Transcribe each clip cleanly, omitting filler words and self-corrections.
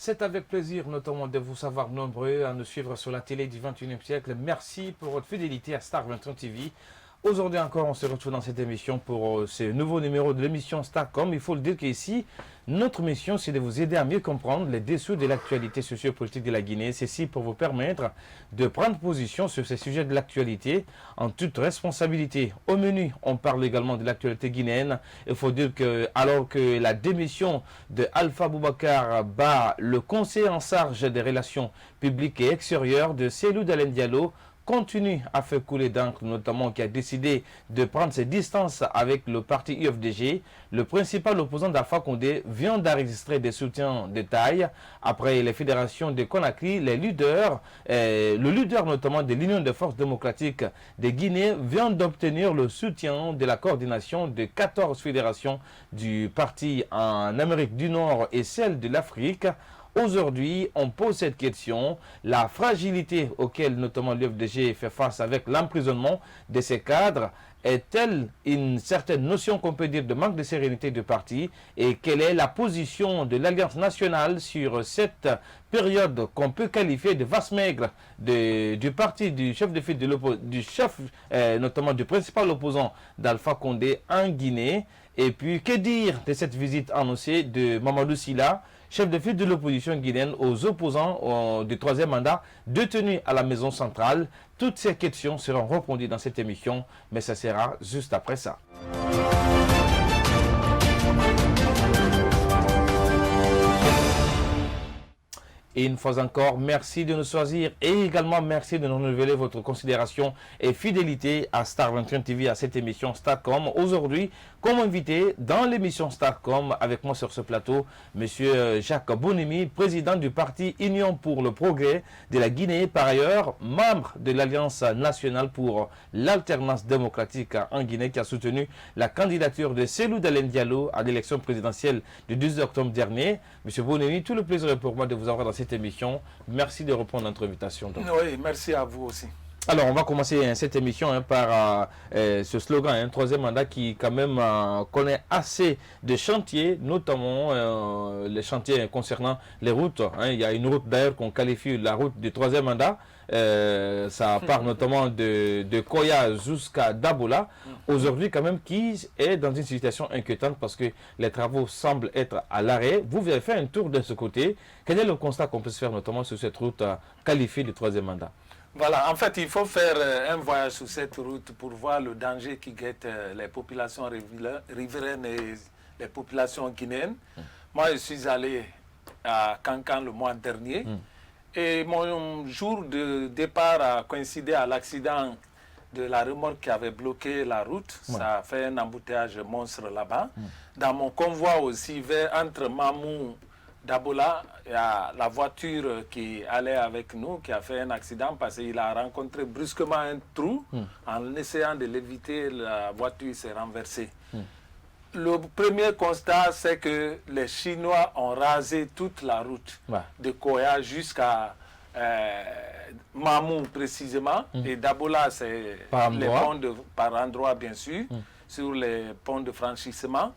C'est avec plaisir notamment de vous savoir nombreux à nous suivre sur la télé du 21e siècle. Merci pour votre fidélité à Star 21 TV. Aujourd'hui encore, on se retrouve dans cette émission pour ce nouveau numéro de l'émission Starcom. Il faut le dire qu'ici, notre mission, c'est de vous aider à mieux comprendre les dessous de l'actualité sociopolitique de la Guinée. Ceci pour vous permettre de prendre position sur ces sujets de l'actualité en toute responsabilité. Au menu, on parle également de l'actualité guinéenne. Il faut dire que, alors que la démission de Alpha Boubacar bat le conseil en charge des relations publiques et extérieures de Cellou Dalein Diallo, continue à faire couler d'encre, notamment qui a décidé de prendre ses distances avec le parti UFDG. Le principal opposant d'Alpha Condé vient d'enregistrer des soutiens de taille. Après les fédérations de Conakry, le leader notamment de l'Union des forces démocratiques de Guinée vient d'obtenir le soutien de la coordination de 14 fédérations du parti en Amérique du Nord et celle de l'Afrique. Aujourd'hui, on pose cette question, la fragilité auquel notamment l'UFDG fait face avec l'emprisonnement de ses cadres, est-elle une certaine notion qu'on peut dire de manque de sérénité du parti, et quelle est la position de l'Alliance nationale sur cette période qu'on peut qualifier de vaste maigre du parti du chef de file notamment du principal opposant d'Alpha Condé en Guinée. Et puis, que dire de cette visite annoncée de Mamadou Sylla, chef de file de l'opposition guinéenne, aux opposants du troisième mandat détenus à la maison centrale? Toutes ces questions seront répondues dans cette émission, mais ça sera juste après ça. Et une fois encore, merci de nous choisir et également merci de nous renouveler votre considération et fidélité à Star 21 TV, à cette émission Starcom. Aujourd'hui, comme invité dans l'émission Starcom, avec moi sur ce plateau, Monsieur Jacques Bonemi, président du parti Union pour le progrès de la Guinée, par ailleurs membre de l'Alliance nationale pour l'alternance démocratique en Guinée, qui a soutenu la candidature de Cellou Dalein Diallo à l'élection présidentielle du 12 octobre dernier. Monsieur Bonemi, tout le plaisir est pour moi de vous avoir dans cette émission. Merci de reprendre notre invitation. Donc. Oui, merci à vous aussi. Alors, on va commencer cette émission par ce slogan, troisième mandat, qui quand même connaît assez de chantiers, notamment les chantiers concernant les routes. Il y a une route d'ailleurs qu'on qualifie la route du troisième mandat. Ça part notamment de Koya jusqu'à Dabola. Aujourd'hui, quand même, qui est dans une situation inquiétante parce que les travaux semblent être à l'arrêt. Vous avez fait un tour de ce côté. Quel est le constat qu'on peut se faire notamment sur cette route qualifiée du troisième mandat? Voilà, en fait, il faut faire un voyage sur cette route pour voir le danger qui guette les populations riveraines et les populations guinéennes. Moi, je suis allé à Cancan le mois dernier et mon jour de départ a coïncidé à l'accident de la remorque qui avait bloqué la route. Ça a fait un embouteillage monstre là-bas. Dans mon convoi aussi, entre Mamou Dabola, il y a la voiture qui allait avec nous qui a fait un accident parce qu'il a rencontré brusquement un trou. En essayant de l'éviter, la voiture s'est renversée. Le premier constat, c'est que les Chinois ont rasé toute la route de Koya jusqu'à Mamou précisément. Et Dabola, c'est les ponts par endroit, bien sûr, sur les ponts de franchissement.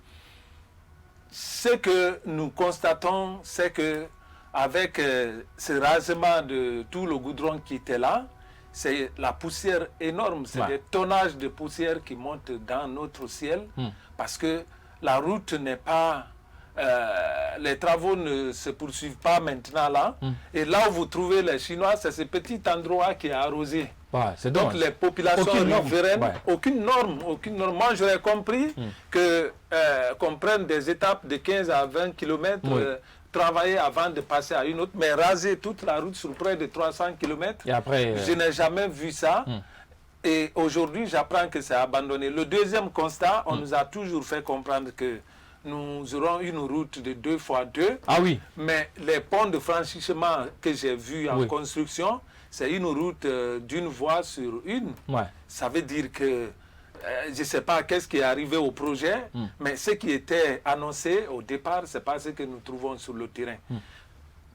Ce que nous constatons, c'est que avec ce rasement de tout le goudron qui était là, c'est la poussière énorme, c'est des tonnages de poussière qui montent dans notre ciel, parce que la route n'est pas... les travaux ne se poursuivent pas maintenant là. Et là où vous trouvez les Chinois, c'est ce petit endroit qui est arrosé. Donc les populations riveraines, aucune norme. Moi j'aurais compris qu'on prenne des étapes de 15 à 20 km, travailler avant de passer à une autre, mais raser toute la route sur près de 300 km, et après, je n'ai jamais vu ça. Et aujourd'hui j'apprends que c'est abandonné. Le deuxième constat, on nous a toujours fait comprendre que nous aurons une route de 2x2. Ah oui. Mais les ponts de franchissement que j'ai vus en construction, c'est une route d'une voie sur une. Ça veut dire que je ne sais pas qu'est-ce qui est arrivé au projet, mais ce qui était annoncé au départ, ce n'est pas ce que nous trouvons sur le terrain.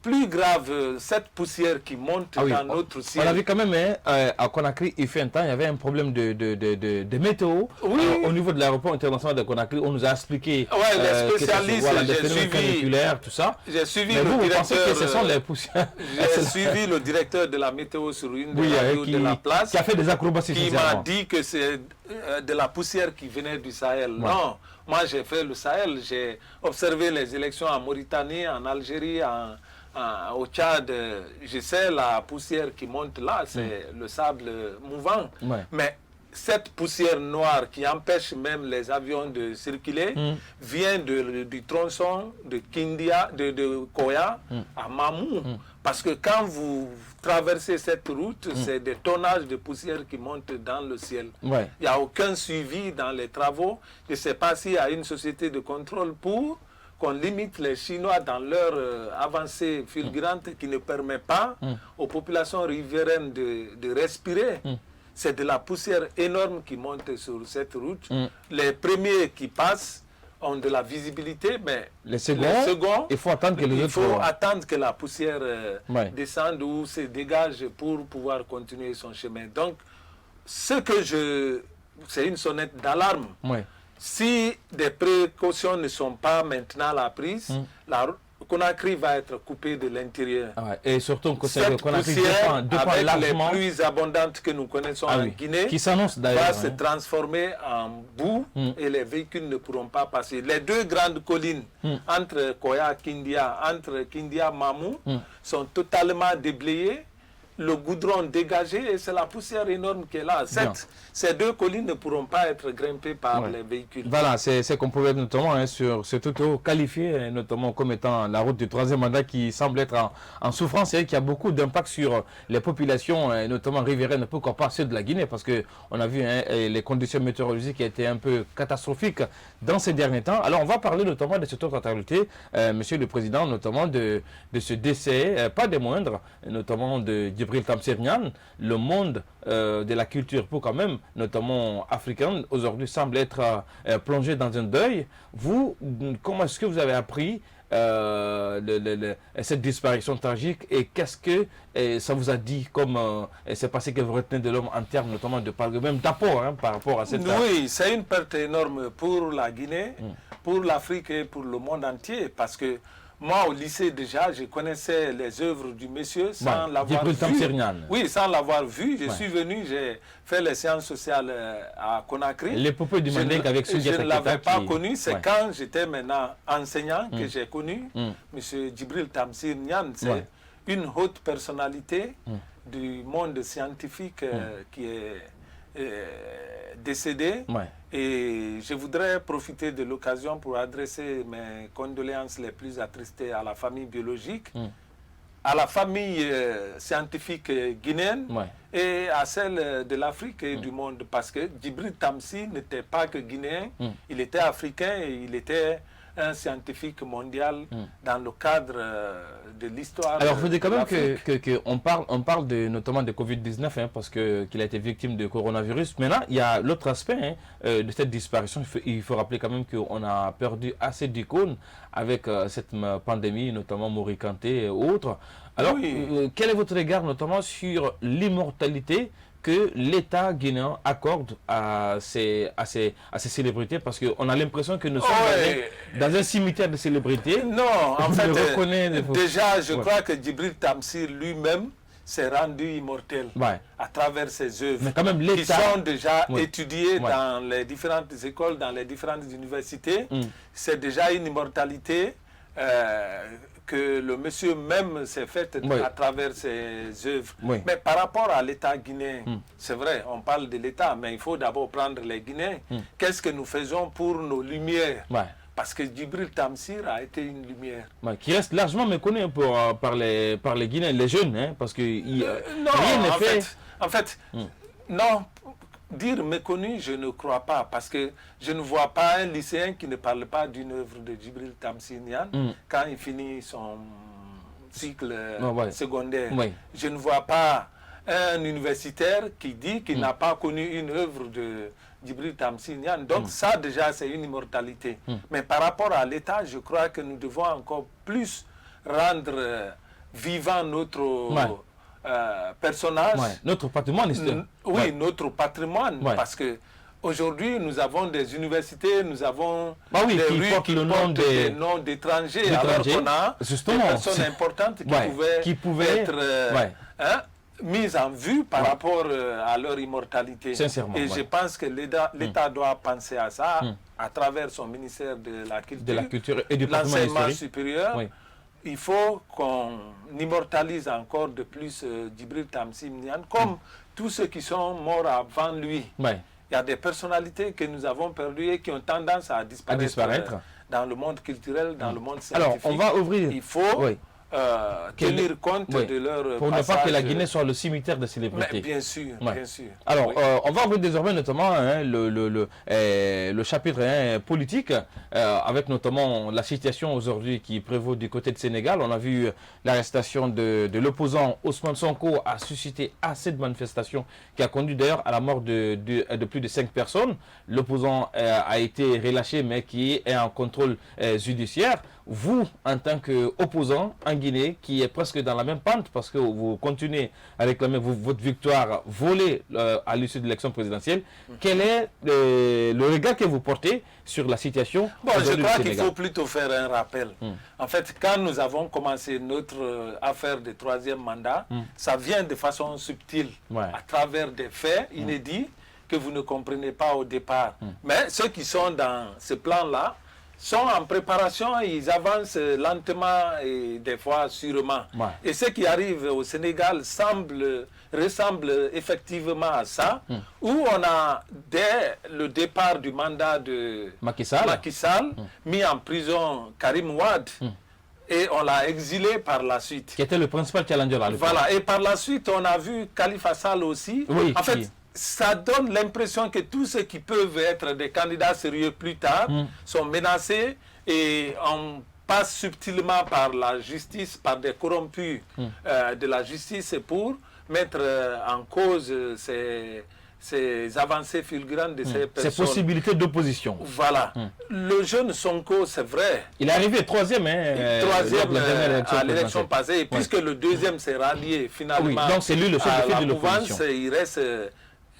plus grave, cette poussière qui monte dans notre ciel. On a vu quand même, à Conakry, il fait un temps, il y avait un problème de météo. Oui. Au niveau de l'aéroport international de Conakry, on nous a expliqué les spécialistes, des phénomènes caniculaires, tout ça. J'ai suivi Mais le vous directeur. Pensez que ce sont les poussières? J'ai suivi le directeur de la météo sur une radio de la place. Qui a fait des acrobaties. Qui m'a dit que c'est de la poussière qui venait du Sahel. Ouais. Non, moi j'ai fait le Sahel, j'ai observé les élections en Mauritanie, en Algérie, au Tchad. Je sais la poussière qui monte là, c'est le sable mouvant. Ouais. Mais cette poussière noire qui empêche même les avions de circuler vient du tronçon de Kindia, de Koya à Mamou. Parce que quand vous traversez cette route, c'est des tonnages de poussière qui montent dans le ciel. Ouais. Il n'y a aucun suivi dans les travaux. Je ne sais pas s'il y a une société de contrôle pour qu'on limite les Chinois dans leur avancée fulgurante qui ne permet pas aux populations riveraines de respirer. C'est de la poussière énorme qui monte sur cette route. Les premiers qui passent ont de la visibilité, mais les seconds, il faut attendre que il faut attendre que la poussière descende ou se dégage pour pouvoir continuer son chemin. Donc, c'est une sonnette d'alarme. Si des précautions ne sont pas maintenant prises, la Conakry va être coupée de l'intérieur. Et surtout que cette poussière, avec largement, les pluies abondantes que nous connaissons en Guinée, qui s'annonce d'ailleurs, va se transformer en boue et les véhicules ne pourront pas passer. Les deux grandes collines entre Koya et Kindia, entre Kindia et Mamou, sont totalement déblayées. Le goudron dégagé et c'est la poussière énorme qui est là. Ces deux collines ne pourront pas être grimpées par les véhicules. Voilà, c'est qu'on pouvait notamment c'est tout qualifié notamment comme étant la route du troisième mandat qui semble être en souffrance et qui a beaucoup d'impact sur les populations, notamment riveraines, pourquoi pas ceux de la Guinée, parce qu'on a vu les conditions météorologiques qui étaient un peu catastrophiques dans ces derniers temps. Alors on va parler notamment de cette autre actualité, Monsieur le Président, notamment de ce décès, pas des moindres, notamment de Djibril Tamsir Niane. Le monde de la culture, pour quand même, notamment africaine, aujourd'hui semble être plongé dans un deuil. Vous, comment est-ce que vous avez appris cette disparition tragique et qu'est-ce que ça vous a dit comme c'est passé que vous retenez de l'homme en termes notamment de même d'apport par rapport à cette... Oui, c'est une perte énorme pour la Guinée, pour l'Afrique et pour le monde entier parce que moi, au lycée, déjà, je connaissais les œuvres du monsieur sans l'avoir vu. Oui, sans l'avoir vu. Je suis venu, j'ai fait les sciences sociales à Conakry. L'épopée du Mandingue avec Je ne l'avais pas connu. C'est quand j'étais maintenant enseignant que j'ai connu monsieur Djibril Tamsir Niane. C'est une haute personnalité du monde scientifique qui est décédé. Et je voudrais profiter de l'occasion pour adresser mes condoléances les plus attristées à la famille biologique, à la famille scientifique guinéenne et à celle de l'Afrique et du monde. Parce que Djibril Tamsir n'était pas que guinéen, il était africain et il était un scientifique mondial dans le cadre de l'histoire. Alors, vous dites quand même qu'on parle notamment de Covid-19 parce qu'il a été victime de coronavirus. Maintenant, il y a l'autre aspect de cette disparition. Il faut rappeler quand même qu'on a perdu assez d'icônes avec cette pandémie, notamment Mori Kanté et autres. Alors, quel est votre regard notamment sur l'immortalité que l'État guinéen accorde à ces célébrités, parce qu'on a l'impression que nous sommes dans un cimetière de célébrités. Non, en fait, déjà, je crois que Djibril Tamsir lui-même s'est rendu immortel à travers ses œuvres, mais quand même, qui sont déjà étudiées dans les différentes écoles, dans les différentes universités. C'est déjà une immortalité que le monsieur même s'est fait à travers ses œuvres. Mais par rapport à l'État guinéen, c'est vrai, on parle de l'État, mais il faut d'abord prendre les Guinéens. Qu'est-ce que nous faisons pour nos lumières? Parce que Djibril Tamsir a été une lumière. Qui reste largement méconnu par les Guinéens, les jeunes, parce que rien n'est fait. En fait, non. Dire méconnu, je ne crois pas, parce que je ne vois pas un lycéen qui ne parle pas d'une œuvre de Djibril Tamsir Niane quand il finit son cycle secondaire. Je ne vois pas un universitaire qui dit qu'il n'a pas connu une œuvre de Djibril Tamsir Niane. Donc ça déjà c'est une immortalité. Mais par rapport à l'État, je crois que nous devons encore plus rendre vivant notre personnage. Notre patrimoine historique. Oui, notre patrimoine. Parce que aujourd'hui, nous avons des universités, nous avons des rues qui portent des noms d'étrangers, alors qu'on a des personnes importantes qui pouvaient être mises en vue par rapport à leur immortalité. Sincèrement. Et je pense que l'État doit penser à ça à travers son ministère de la Culture et du l'enseignement supérieur. Il faut qu'on immortalise encore de plus Djibril Tamsir Niane, comme tous ceux qui sont morts avant lui. Il y a des personnalités que nous avons perdues et qui ont tendance à disparaître dans le monde culturel, dans le monde scientifique. Alors, on va ouvrir. Il faut tenir compte de leur pour ne pas que la Guinée soit le cimetière de célébrités. Mais bien sûr, bien sûr. Alors, on va ouvrir désormais notamment le chapitre politique, avec notamment la situation aujourd'hui qui prévaut du côté de Sénégal. On a vu l'arrestation de l'opposant Ousmane Sonko a suscité assez de manifestations, qui a conduit d'ailleurs à la mort de plus de 5 personnes. L'opposant a été relâché, mais qui est en contrôle judiciaire. Vous, en tant qu'opposant en Guinée, qui est presque dans la même pente, parce que vous continuez à réclamer votre victoire volée à l'issue de l'élection présidentielle, quel est le regard que vous portez sur la situation? Je crois qu'il faut plutôt faire un rappel. En fait, quand nous avons commencé notre affaire de 3e mandat, ça vient de façon subtile, à travers des faits inédits que vous ne comprenez pas au départ. Mais ceux qui sont dans ce plan-là sont en préparation, ils avancent lentement et des fois sûrement. Et ce qui arrive au Sénégal ressemble effectivement à ça, où on a, dès le départ du mandat de Macky Sall, mis en prison Karim Wade, et on l'a exilé par la suite. Qui était le principal challenger là. Voilà, et par la suite, on a vu Khalifa Sall aussi. En fait, ça donne l'impression que tous ceux qui peuvent être des candidats sérieux plus tard sont menacés, et on passe subtilement par la justice, par des corrompus de la justice pour mettre en cause ces avancées fulgurantes de ces personnes. Ces possibilités d'opposition. Voilà. Le jeune Sonko, c'est vrai. Il est arrivé troisième à l'élection passée, et puisque le deuxième s'est rallié finalement donc c'est lui le chef de file de l'opposition. Il reste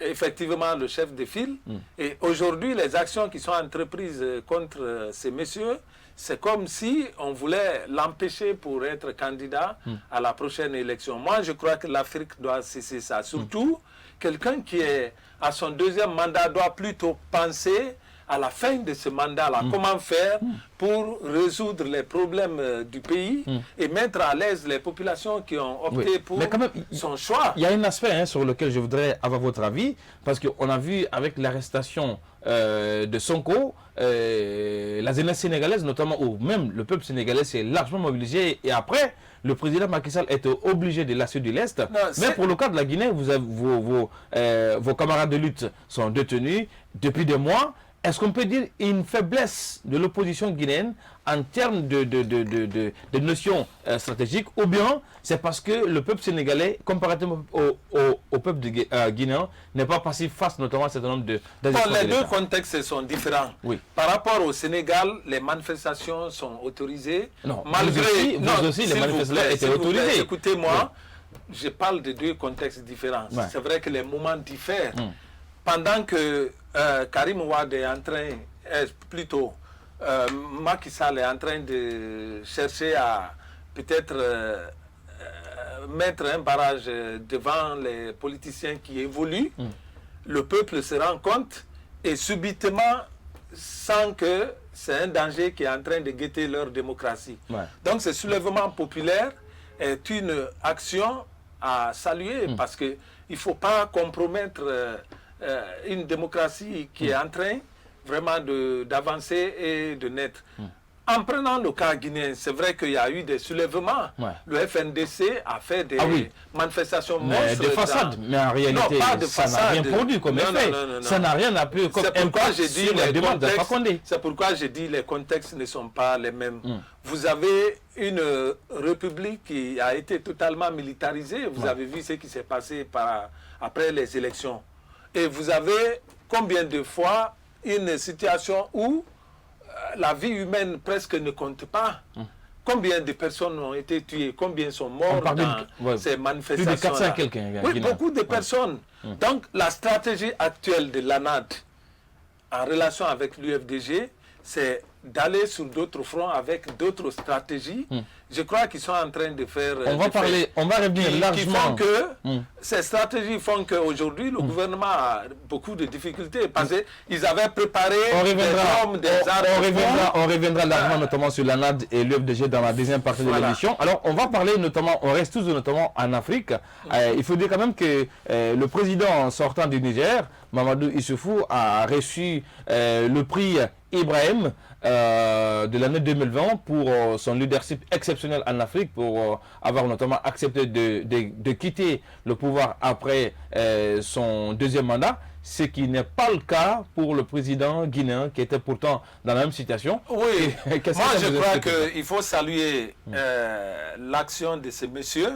effectivement le chef de file. Et aujourd'hui, les actions qui sont entreprises contre ces messieurs, c'est comme si on voulait l'empêcher pour être candidat à la prochaine élection. Moi, je crois que l'Afrique doit cesser ça. Surtout, quelqu'un qui est à son 2e mandat doit plutôt penser à la fin de ce mandat-là, comment faire pour résoudre les problèmes du pays et mettre à l'aise les populations qui ont opté pour son choix. Il y a un aspect sur lequel je voudrais avoir votre avis, parce qu'on a vu avec l'arrestation de Sonko, la jeunesse sénégalaise notamment, ou même le peuple sénégalais s'est largement mobilisé, et après, le président Macky Sall était obligé de lâcher de l'Est. Mais pour le cas de la Guinée, vous avez, vos camarades de lutte sont détenus depuis des mois. Est-ce qu'on peut dire une faiblesse de l'opposition guinéenne en termes de notions stratégiques, ou bien c'est parce que le peuple sénégalais, comparativement au peuple guinéen, n'est pas passif face notamment à un certain nombre de... les deux contextes sont différents. Par rapport au Sénégal, les manifestations sont autorisées. Non, malgré... Vous aussi, les manifestations étaient autorisées. Écoutez-moi, je parle de deux contextes différents. C'est vrai que les moments diffèrent. Pendant que Karim Wade est en train, plutôt Macky Sall est en train de chercher à peut-être mettre un barrage devant les politiciens qui évoluent, le peuple se rend compte et subitement sent que c'est un danger qui est en train de guetter leur démocratie. Donc ce soulèvement populaire est une action à saluer, parce qu'il ne faut pas compromettre une démocratie qui est en train vraiment d'avancer et de naître. En prenant le cas guinéen, c'est vrai qu'il y a eu des soulèvements. Le FNDC a fait des manifestations monstres. Des façades, mais en réalité, ça n'a rien produit comme effet. Ça n'a rien appris comme impact sur la demande de Fakonde. C'est pourquoi j'ai dit que les contextes ne sont pas les mêmes. Vous avez une république qui a été totalement militarisée. Vous avez vu ce qui s'est passé après les élections. Et vous avez combien de fois une situation où la vie humaine presque ne compte pas. Combien de personnes ont été tuées? Combien sont morts dans ces manifestations? Plus de 400 quelqu'un. Oui, beaucoup de personnes. Donc, la stratégie actuelle de l'ANAD en relation avec l'UFDG, c'est d'aller sur d'autres fronts avec d'autres stratégies. Je crois qu'ils sont en train de faire... On va revenir largement. Ces stratégies font qu'aujourd'hui, le gouvernement a beaucoup de difficultés parce qu'ils avaient préparé on reviendra largement notamment sur l'ANAD et l'UFDG dans la deuxième partie de l'émission. Alors, on va parler notamment, on reste tous notamment en Afrique. Il faut dire quand même que le président sortant du Niger, Mamadou Issoufou, a reçu le prix Ibrahim de l'année 2020 pour son leadership exceptionnel en Afrique, pour avoir notamment accepté de quitter le pouvoir après son deuxième mandat, ce qui n'est pas le cas pour le président guinéen qui était pourtant dans la même situation. Oui, moi je crois qu'il faut saluer l'action de ce monsieur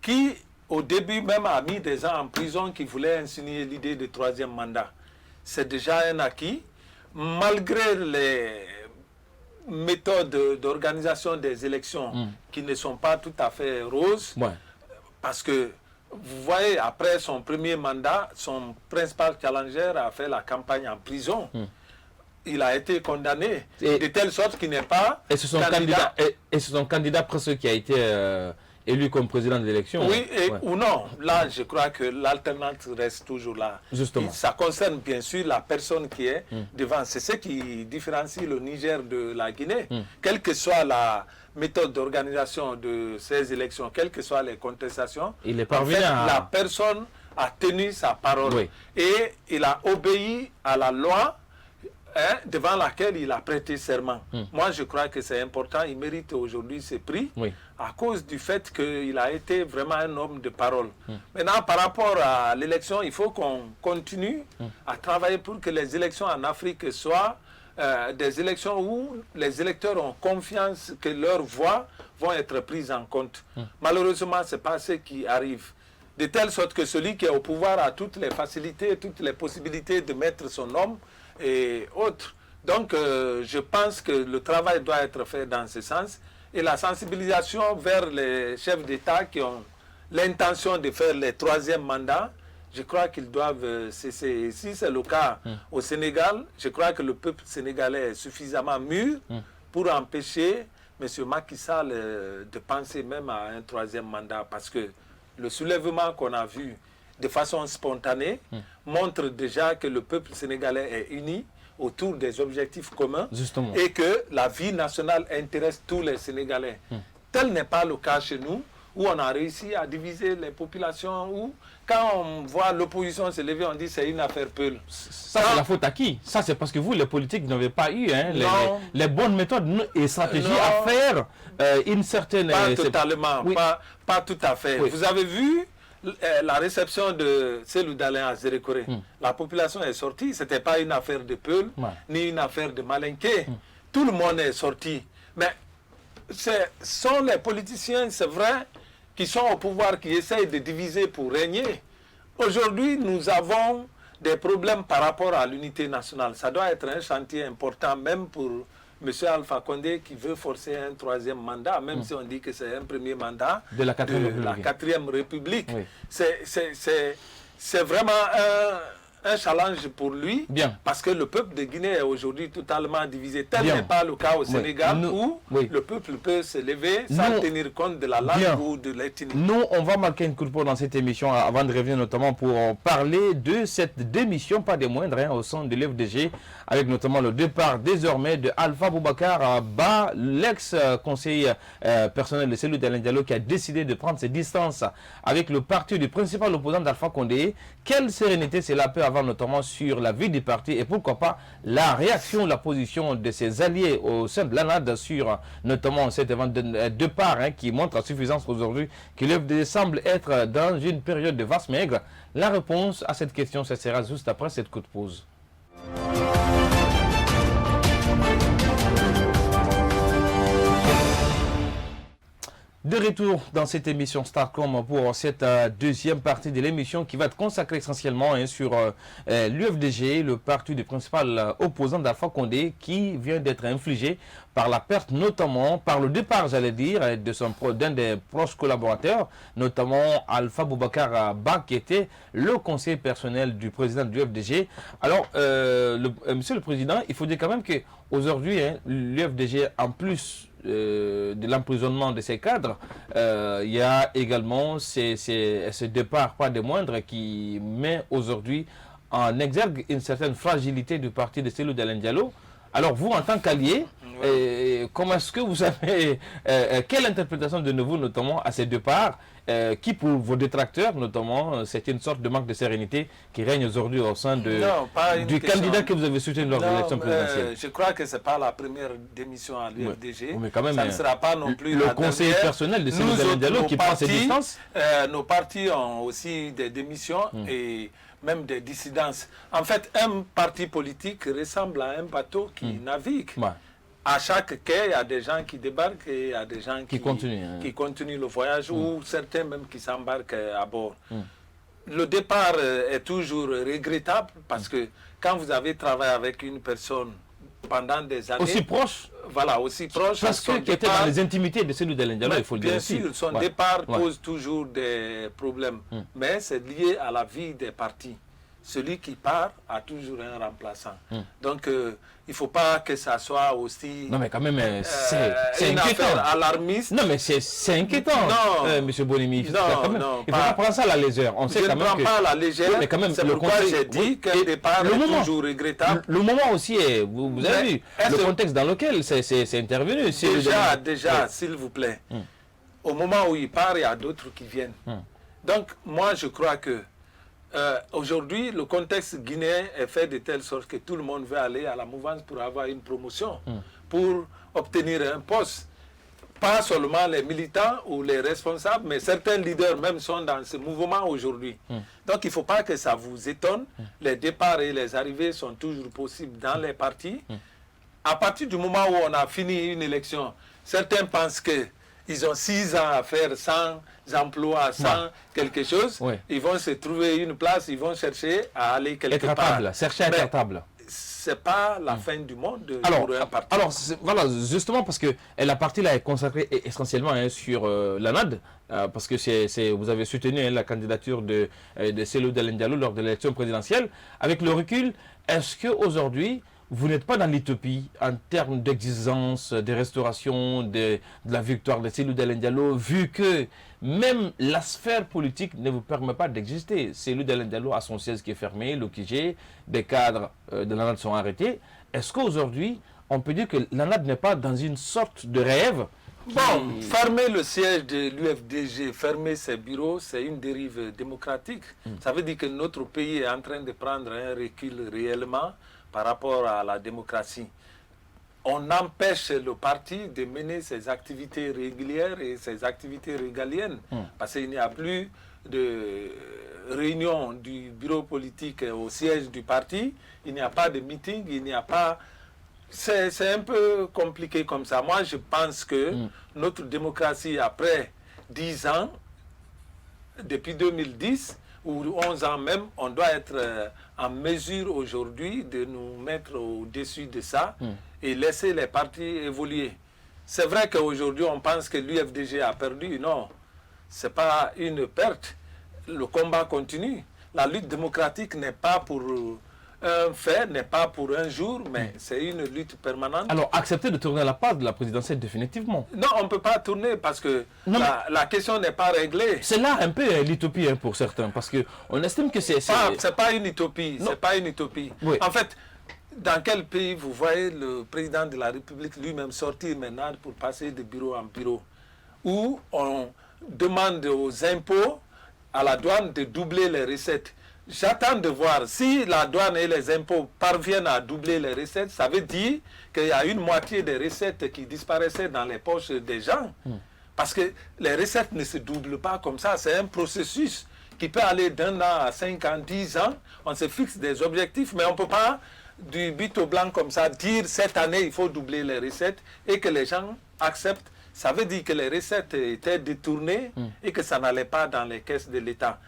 qui au début même a mis des gens en prison qui voulaient insinuer l'idée de troisième mandat. C'est déjà un acquis. Malgré les méthodes d'organisation des élections qui ne sont pas tout à fait roses, parce que vous voyez, après son premier mandat, son principal challenger a fait la campagne en prison. Il a été condamné de telle sorte qu'il n'est pas candidat. Et c'est son candidat presque qui a été élu comme président de l'élection. Oui, ou non. Là, je crois que l'alternance reste toujours là. Justement. Ça concerne bien sûr la personne qui est devant. C'est ce qui différencie le Niger de la Guinée. Quelle que soit la méthode d'organisation de ces élections, quelles que soient les contestations, il est parvenu la personne a tenu sa parole. Et il a obéi à la loi devant laquelle il a prêté serment. Moi, je crois que c'est important. Il mérite aujourd'hui ce prix à cause du fait qu'il a été vraiment un homme de parole. Maintenant, par rapport à l'élection, il faut qu'on continue à travailler pour que les élections en Afrique soient des élections où les électeurs ont confiance que leurs voix vont être prises en compte. Malheureusement, ce n'est pas ce qui arrive. De telle sorte que celui qui est au pouvoir a toutes les facilités, toutes les possibilités de mettre son homme et autres. Donc, je pense que le travail doit être fait dans ce sens. Et la sensibilisation vers les chefs d'État qui ont l'intention de faire les troisièmes mandats, je crois qu'ils doivent cesser. Si c'est le cas au Sénégal, je crois que le peuple sénégalais est suffisamment mûr pour empêcher M. Macky Sall de penser même à un troisième mandat. Parce que le soulèvement qu'on a vu de façon spontanée montre déjà que le peuple sénégalais est uni autour des objectifs communs. Justement. Et que la vie nationale intéresse tous les Sénégalais. Tel n'est pas le cas chez nous, où on a réussi à diviser les populations, où quand on voit l'opposition se lever, on dit c'est une affaire Peul. Ça, c'est la faute à qui? Ça, c'est parce que vous, les politiques, n'avez pas eu les bonnes méthodes et stratégies à faire une certaine... Pas totalement, pas tout à fait. Vous avez vu la réception de Cellou Dalein à Zérékoré. La population est sortie. Ce n'était pas une affaire de Peul, ni une affaire de Malinké. Tout le monde est sorti. Mais ce sont les politiciens, c'est vrai, qui sont au pouvoir, qui essayent de diviser pour régner. Aujourd'hui, nous avons des problèmes par rapport à l'unité nationale. Ça doit être un chantier important, même pour M. Alpha Condé, qui veut forcer un troisième mandat, même si on dit que c'est un premier mandat de la 4e République. C'est vraiment un challenge pour lui, parce que le peuple de Guinée est aujourd'hui totalement divisé. Tel n'est pas le cas au Sénégal, où le peuple peut se lever sans tenir compte de la langue ou de l'ethnie. Nous, on va marquer une courte pause dans cette émission avant de revenir notamment pour parler de cette démission, pas des moindres, au sein de l'UFDG, avec notamment le départ désormais de Alpha Boubacar Ba, l'ex-conseiller personnel de Cellou Dalein Diallo, qui a décidé de prendre ses distances avec le parti du principal opposant d'Alpha Condé. Quelle sérénité cela peut avoir notamment sur la vie du parti et pourquoi pas la réaction, la position de ses alliés au sein de l'ANAD sur notamment cet événement de départ qui montre à suffisance aujourd'hui que l'UFDG semble être dans une période de vaste maigre. La réponse à cette question, ce sera juste après cette courte pause. De retour dans cette émission Starcom pour cette deuxième partie de l'émission qui va être consacrée essentiellement sur l'UFDG, le parti du principal opposant d'Alpha Condé, qui vient d'être infligé par la perte, notamment par le départ, j'allais dire, d'un des proches collaborateurs, notamment Alpha Boubacar Ba, qui était le conseiller personnel du président du UFDG. Alors, Monsieur le Président, il faut dire quand même qu'aujourd'hui, l'UFDG, en plus de l'emprisonnement de ses cadres, il y a également ce départ, pas des moindres, qui met aujourd'hui en exergue une certaine fragilité du parti de Cellou Dalein Diallo. Alors vous, en tant qu'allié, comment est-ce que vous avez, quelle interprétation donnez-vous notamment à ces départs qui pour vos détracteurs notamment, c'est une sorte de manque de sérénité qui règne aujourd'hui au sein du candidat que vous avez soutenu lors de l'élection présidentielle? Je crois que ce n'est pas la première démission à l'UFDG. Mais quand même, ça ne sera pas non plus le conseiller personnel de Cellou Dalein Diallo qui prend ses distances. Nos partis ont aussi des démissions et même des dissidences. En fait, un parti politique ressemble à un bateau qui navigue. Ouais. À chaque quai, il y a des gens qui débarquent et il y a des gens qui continuent le voyage ou certains même qui s'embarquent à bord. Le départ est toujours regrettable parce que quand vous avez travaillé avec une personne pendant des années... Aussi proche. Voilà, aussi proche. Parce qu'il était dans les intimités de Cellou Dalein Diallo, il faut le dire aussi. Bien sûr, son départ pose toujours des problèmes. Mais c'est lié à la vie des partis. Celui qui part a toujours un remplaçant. Donc, il ne faut pas que ça soit aussi... Non, mais quand même, c'est inquiétant. Alarmiste. Non, mais c'est inquiétant, M. Bonimi. Il ne faut pas prendre ça à la légère. On sait je ne prends pas à la légère. C'est pourquoi j'ai dit qu'un départ est toujours regrettable. Le moment aussi est... Vous avez vu le contexte dans lequel c'est intervenu. Déjà, s'il vous plaît, au moment où il part, il y a d'autres qui viennent. Donc, moi, je crois que aujourd'hui, le contexte guinéen est fait de telle sorte que tout le monde veut aller à la mouvance pour avoir une promotion, pour obtenir un poste. Pas seulement les militants ou les responsables, mais certains leaders même sont dans ce mouvement aujourd'hui. Donc il ne faut pas que ça vous étonne. Les départs et les arrivées sont toujours possibles dans les partis. À partir du moment où on a fini une élection, certains pensent qu'ils ont 6 ans à faire sans emploi, sans quelque chose. Ils vont se trouver une place, ils vont chercher à aller quelque part. Chercher à être table. Ce n'est pas la fin du monde pour un parti. Alors, voilà, justement parce que la partie là est consacrée essentiellement sur l'ANAD, parce que vous avez soutenu la candidature de Cellou Dalein Diallo lors de l'élection présidentielle. Avec le recul, est-ce qu'aujourd'hui, vous n'êtes pas dans l'utopie en termes d'exigence, de restauration de la victoire de Cellou Dalein Diallo, vu que même la sphère politique ne vous permet pas d'exister. Cellou Dalein Diallo a son siège qui est fermé, l'OKG, des cadres de l'ANAD sont arrêtés. Est-ce qu'aujourd'hui, on peut dire que l'ANAD n'est pas dans une sorte de rêve? Bon, fermer le siège de l'UFDG, fermer ses bureaux, c'est une dérive démocratique. Ça veut dire que notre pays est en train de prendre un recul réellement par rapport à la démocratie. On empêche le parti de mener ses activités régulières et ses activités régaliennes. Parce qu'il n'y a plus de réunion du bureau politique au siège du parti, il n'y a pas de meeting, il n'y a pas... C'est un peu compliqué comme ça. Moi, je pense que notre démocratie, après 10 ans, depuis 2010, ou 11 ans même, on doit être en mesure aujourd'hui de nous mettre au-dessus de ça et laisser les partis évoluer. C'est vrai qu'aujourd'hui, on pense que l'UFDG a perdu. Non, ce n'est pas une perte. Le combat continue. La lutte démocratique n'est pas pour un fait, n'est pas pour un jour, mais c'est une lutte permanente. Alors, accepter de tourner la page de la présidentielle définitivement? Non, on ne peut pas tourner parce que la question n'est pas réglée. C'est là un peu l'utopie pour certains, parce qu'on estime que c'est... C'est pas une utopie, c'est pas une utopie. Oui. En fait, dans quel pays vous voyez le président de la République lui-même sortir maintenant pour passer de bureau en bureau, où on demande aux impôts, à la douane, de doubler les recettes? J'attends de voir si la douane et les impôts parviennent à doubler les recettes. Ça veut dire qu'il y a une moitié des recettes qui disparaissaient dans les poches des gens. Parce que les recettes ne se doublent pas comme ça. C'est un processus qui peut aller d'1 an à 5 ans, 10 ans. On se fixe des objectifs, mais on ne peut pas, du but au blanc comme ça, dire cette année, il faut doubler les recettes et que les gens acceptent. Ça veut dire que les recettes étaient détournées et que ça n'allait pas dans les caisses de l'État.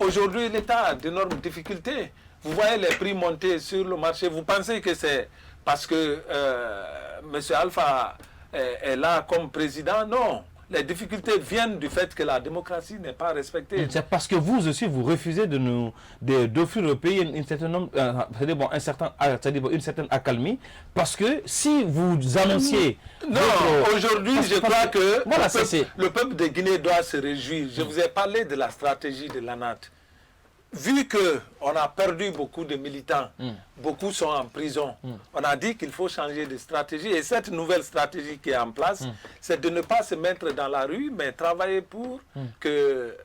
Aujourd'hui, l'État a d'énormes difficultés. Vous voyez les prix monter sur le marché. Vous pensez que c'est parce que M. Alpha est là comme président. Non. Les difficultés viennent du fait que la démocratie n'est pas respectée. C'est parce que vous aussi, vous refusez d'offrir au pays une certaine accalmie. Parce que si vous annonciez... Non, aujourd'hui, je crois que voilà, le peuple de Guinée doit se réjouir. Je vous ai parlé de la stratégie de l'ANAT. Vu qu'on a perdu beaucoup de militants, beaucoup sont en prison, on a dit qu'il faut changer de stratégie. Et cette nouvelle stratégie qui est en place, c'est de ne pas se mettre dans la rue, mais travailler pour que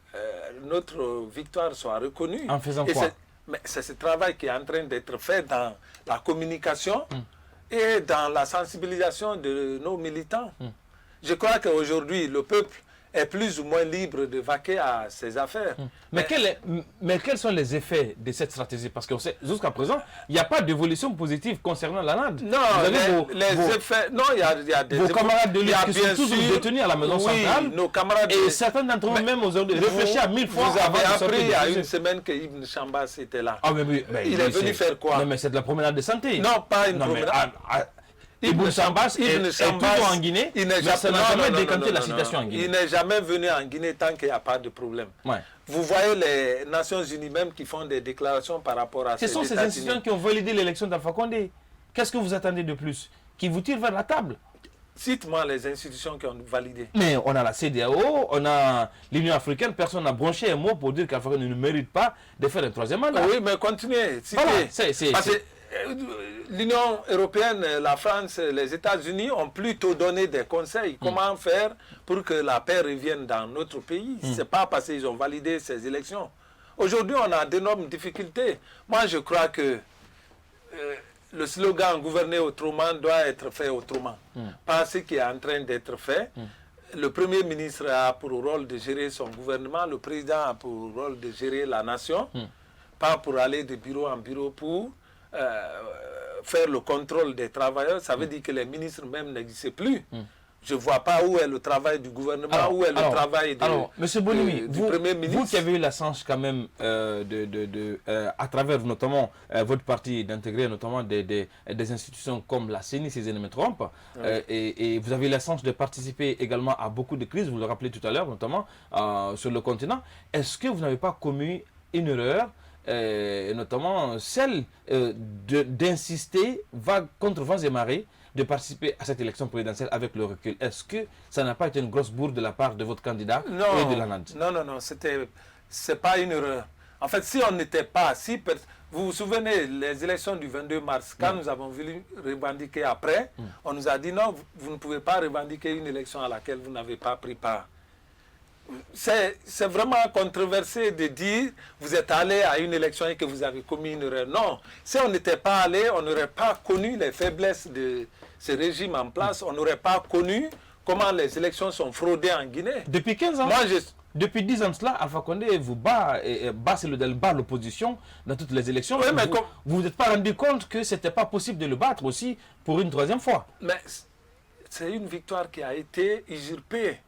notre victoire soit reconnue. En faisant quoi? Mais c'est ce travail qui est en train d'être fait dans la communication et dans la sensibilisation de nos militants. Je crois qu'aujourd'hui, le peuple est plus ou moins libre de vaquer à ses affaires. Mais quels sont les effets de cette stratégie? Parce que jusqu'à présent, il n'y a pas d'évolution positive concernant la NAD. Non, effets... Non, il y a des... Vos camarades de lutte qui sont toujours détenus à la maison centrale. Nos camarades... Et certains d'entre vous, même aujourd'hui, réfléchissent à 1000 fois. Vous avez appris il y a une semaine que Ibn Chambas était là. Ah, mais il est venu faire quoi? Non, mais c'est de la promenade de santé. Non, pas une promenade. Ibn Chambas est toujours en Guinée, mais ça n'a jamais décanté la situation en Guinée. Il n'est jamais venu en Guinée tant qu'il n'y a pas de problème. Ouais. Vous voyez les Nations Unies même qui font des déclarations par rapport à ce sont ces institutions qui ont validé l'élection d'Alpha Condé. Qu'est-ce que vous attendez de plus? Qui vous tirent vers la table? Cite-moi les institutions qui ont validé. Mais on a la CEDEAO, on a l'Union africaine, personne n'a branché un mot pour dire qu'Alpha Condé ne mérite pas de faire un troisième mandat. Oui, mais continuez. Voilà, parce que l'Union européenne, la France, les États-Unis ont plutôt donné des conseils. Comment faire pour que la paix revienne dans notre pays? Ce n'est pas parce qu'ils ont validé ces élections. Aujourd'hui, on a d'énormes difficultés. Moi, je crois que le slogan « Gouverner autrement » doit être fait autrement. Pas ce qui est en train d'être fait. Le Premier ministre a pour rôle de gérer son gouvernement. Le président a pour rôle de gérer la nation. Pas pour aller de bureau en bureau pour... faire le contrôle des travailleurs, ça veut dire que les ministres même n'existent plus. Je ne vois pas où est le travail du gouvernement, où est le travail Monsieur Bonimi, du Premier ministre. Vous qui avez eu la chance quand même, à travers notamment votre parti, d'intégrer notamment des institutions comme la CENI, si je ne me trompe, et vous avez eu la chance de participer également à beaucoup de crises, vous le rappelez tout à l'heure, notamment sur le continent. Est-ce que vous n'avez pas commis une erreur, notamment celle d'insister contre vents et marées de participer à cette élection présidentielle avec le recul? Est-ce que ça n'a pas été une grosse bourde de la part de votre candidat et de la NAD? Non, c'est pas une erreur. En fait, si on n'était pas... vous vous souvenez, les élections du 22 mars, quand nous avons voulu revendiquer après, on nous a dit non, vous ne pouvez pas revendiquer une élection à laquelle vous n'avez pas pris part. C'est vraiment controversé de dire vous êtes allé à une élection et que vous avez commis une erreur. Non, si on n'était pas allé, on n'aurait pas connu les faiblesses de ce régime en place, on n'aurait pas connu comment les élections sont fraudées en Guinée. Depuis 15 ans, depuis 10 ans de cela, Alpha Condé vous bat l'opposition dans toutes les élections. Oui, mais vous vous êtes pas rendu compte que ce n'était pas possible de le battre aussi pour une troisième fois? Mais c'est une victoire qui a été usurpée.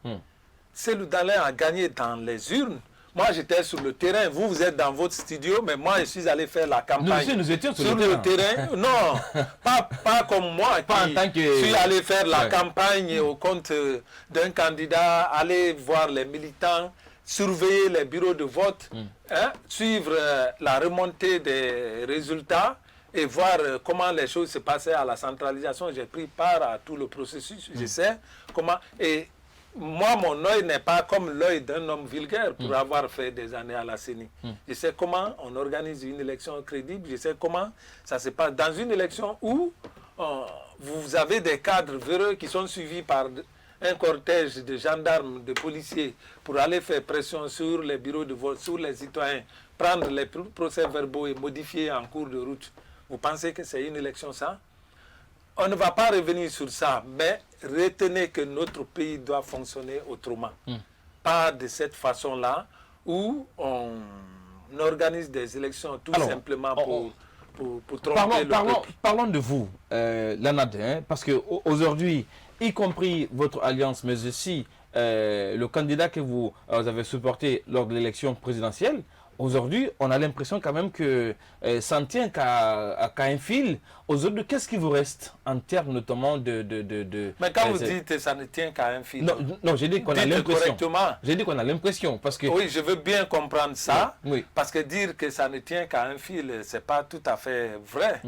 Cellou Dalein a gagné dans les urnes. Moi, j'étais sur le terrain. Vous êtes dans votre studio, mais moi, je suis allé faire la campagne. Nous étions sur le terrain. Non, pas comme moi, qui suis allé faire la campagne au compte d'un candidat, aller voir les militants, surveiller les bureaux de vote, suivre la remontée des résultats et voir comment les choses se passaient à la centralisation. J'ai pris part à tout le processus. Je sais comment... Et moi, mon œil n'est pas comme l'œil d'un homme vulgaire pour avoir fait des années à la CENI. Je sais comment on organise une élection crédible, je sais comment ça se passe dans une élection où vous avez des cadres véreux qui sont suivis par un cortège de gendarmes, de policiers pour aller faire pression sur les bureaux de vote, sur les citoyens, prendre les procès-verbaux et modifier en cours de route. Vous pensez que c'est une élection ça? On ne va pas revenir sur ça, mais retenez que notre pays doit fonctionner autrement. Pas de cette façon-là, où on organise des élections tout simplement pour tromper le peuple. Parlons de vous, l'ANAD, parce qu'aujourd'hui, y compris votre alliance, mais aussi le candidat que vous avez supporté lors de l'élection présidentielle, aujourd'hui, on a l'impression quand même que ça ne tient qu'à un fil. Aujourd'hui, qu'est-ce qui vous reste en termes notamment de Mais quand vous dites que ça ne tient qu'à un fil... Non, j'ai dit qu'on a l'impression. J'ai dit qu'on a l'impression parce que... Oui, je veux bien comprendre ça. Oui. Parce que dire que ça ne tient qu'à un fil, ce n'est pas tout à fait vrai.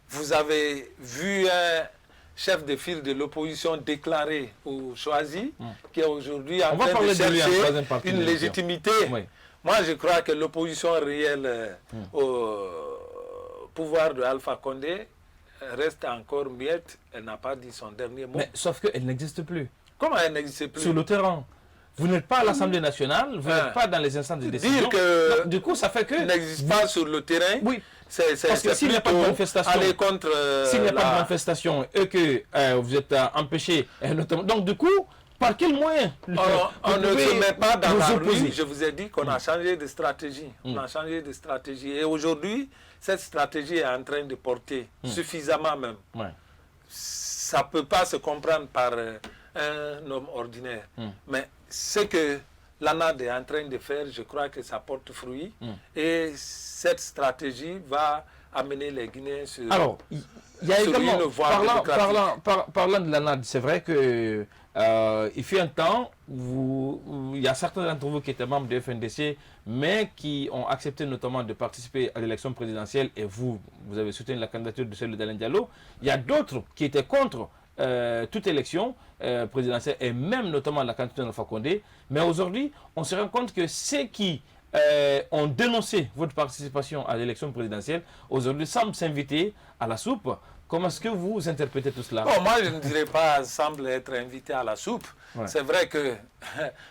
Vous avez vu un chef de file de l'opposition déclaré ou choisi, qui est aujourd'hui en train de chercher une légitimité. Oui. Moi, je crois que l'opposition réelle au pouvoir de Alpha Condé reste encore muette. Elle n'a pas dit son dernier mot. Mais sauf qu'elle n'existe plus. Comment elle n'existe plus? Sur le terrain. Vous n'êtes pas à l'Assemblée nationale, vous n'êtes pas dans les instances de décision. Dire que non, du coup, ça fait que... n'existe pas sur le terrain. Oui. Parce que s'il n'y a pas de manifestation, s'il n'y a pas de manifestation et que vous êtes empêché, donc du coup, par quel moyen on ne se met pas dans la rue. Je vous ai dit qu'on a changé de stratégie. On a changé de stratégie. Et aujourd'hui, cette stratégie est en train de porter suffisamment même. Ouais. Ça ne peut pas se comprendre par un homme ordinaire. Mais ce que l'ANAD est en train de faire, je crois que ça porte fruit. Et cette stratégie va amener les Guinéens sur, alors, il y a également, une voie démocratique. Parlant de l'ANAD, c'est vrai que il fut un temps où il y a certains d'entre vous qui étaient membres de FNDC, mais qui ont accepté notamment de participer à l'élection présidentielle, et vous avez soutenu la candidature de celle d'Alain Diallo. Il y a d'autres qui étaient contre toute élection présidentielle, et même notamment la candidature d'Alpha Condé. Mais aujourd'hui, on se rend compte que ceux qui ont dénoncé votre participation à l'élection présidentielle, aujourd'hui semblent s'inviter à la soupe. Comment est-ce que vous interprétez tout cela? Bon, moi, je ne dirais pas semble être invité à la soupe. Ouais. C'est vrai que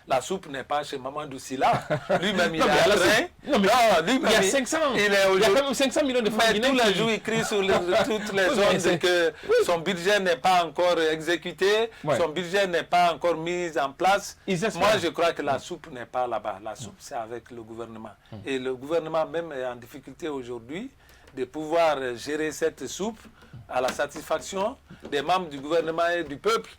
la soupe n'est pas chez Mamadou Sylla. Lui-même, il est en train. Il y a 500, il y a quand même 500 millions de francs guinéens. Tous les jours, il crie sur toutes les zones que son budget n'est pas encore exécuté, son budget n'est pas encore mis en place. Moi, je crois que la soupe n'est pas là-bas. La soupe, c'est avec le gouvernement. Et le gouvernement même est en difficulté aujourd'hui de pouvoir gérer cette soupe à la satisfaction des membres du gouvernement et du peuple.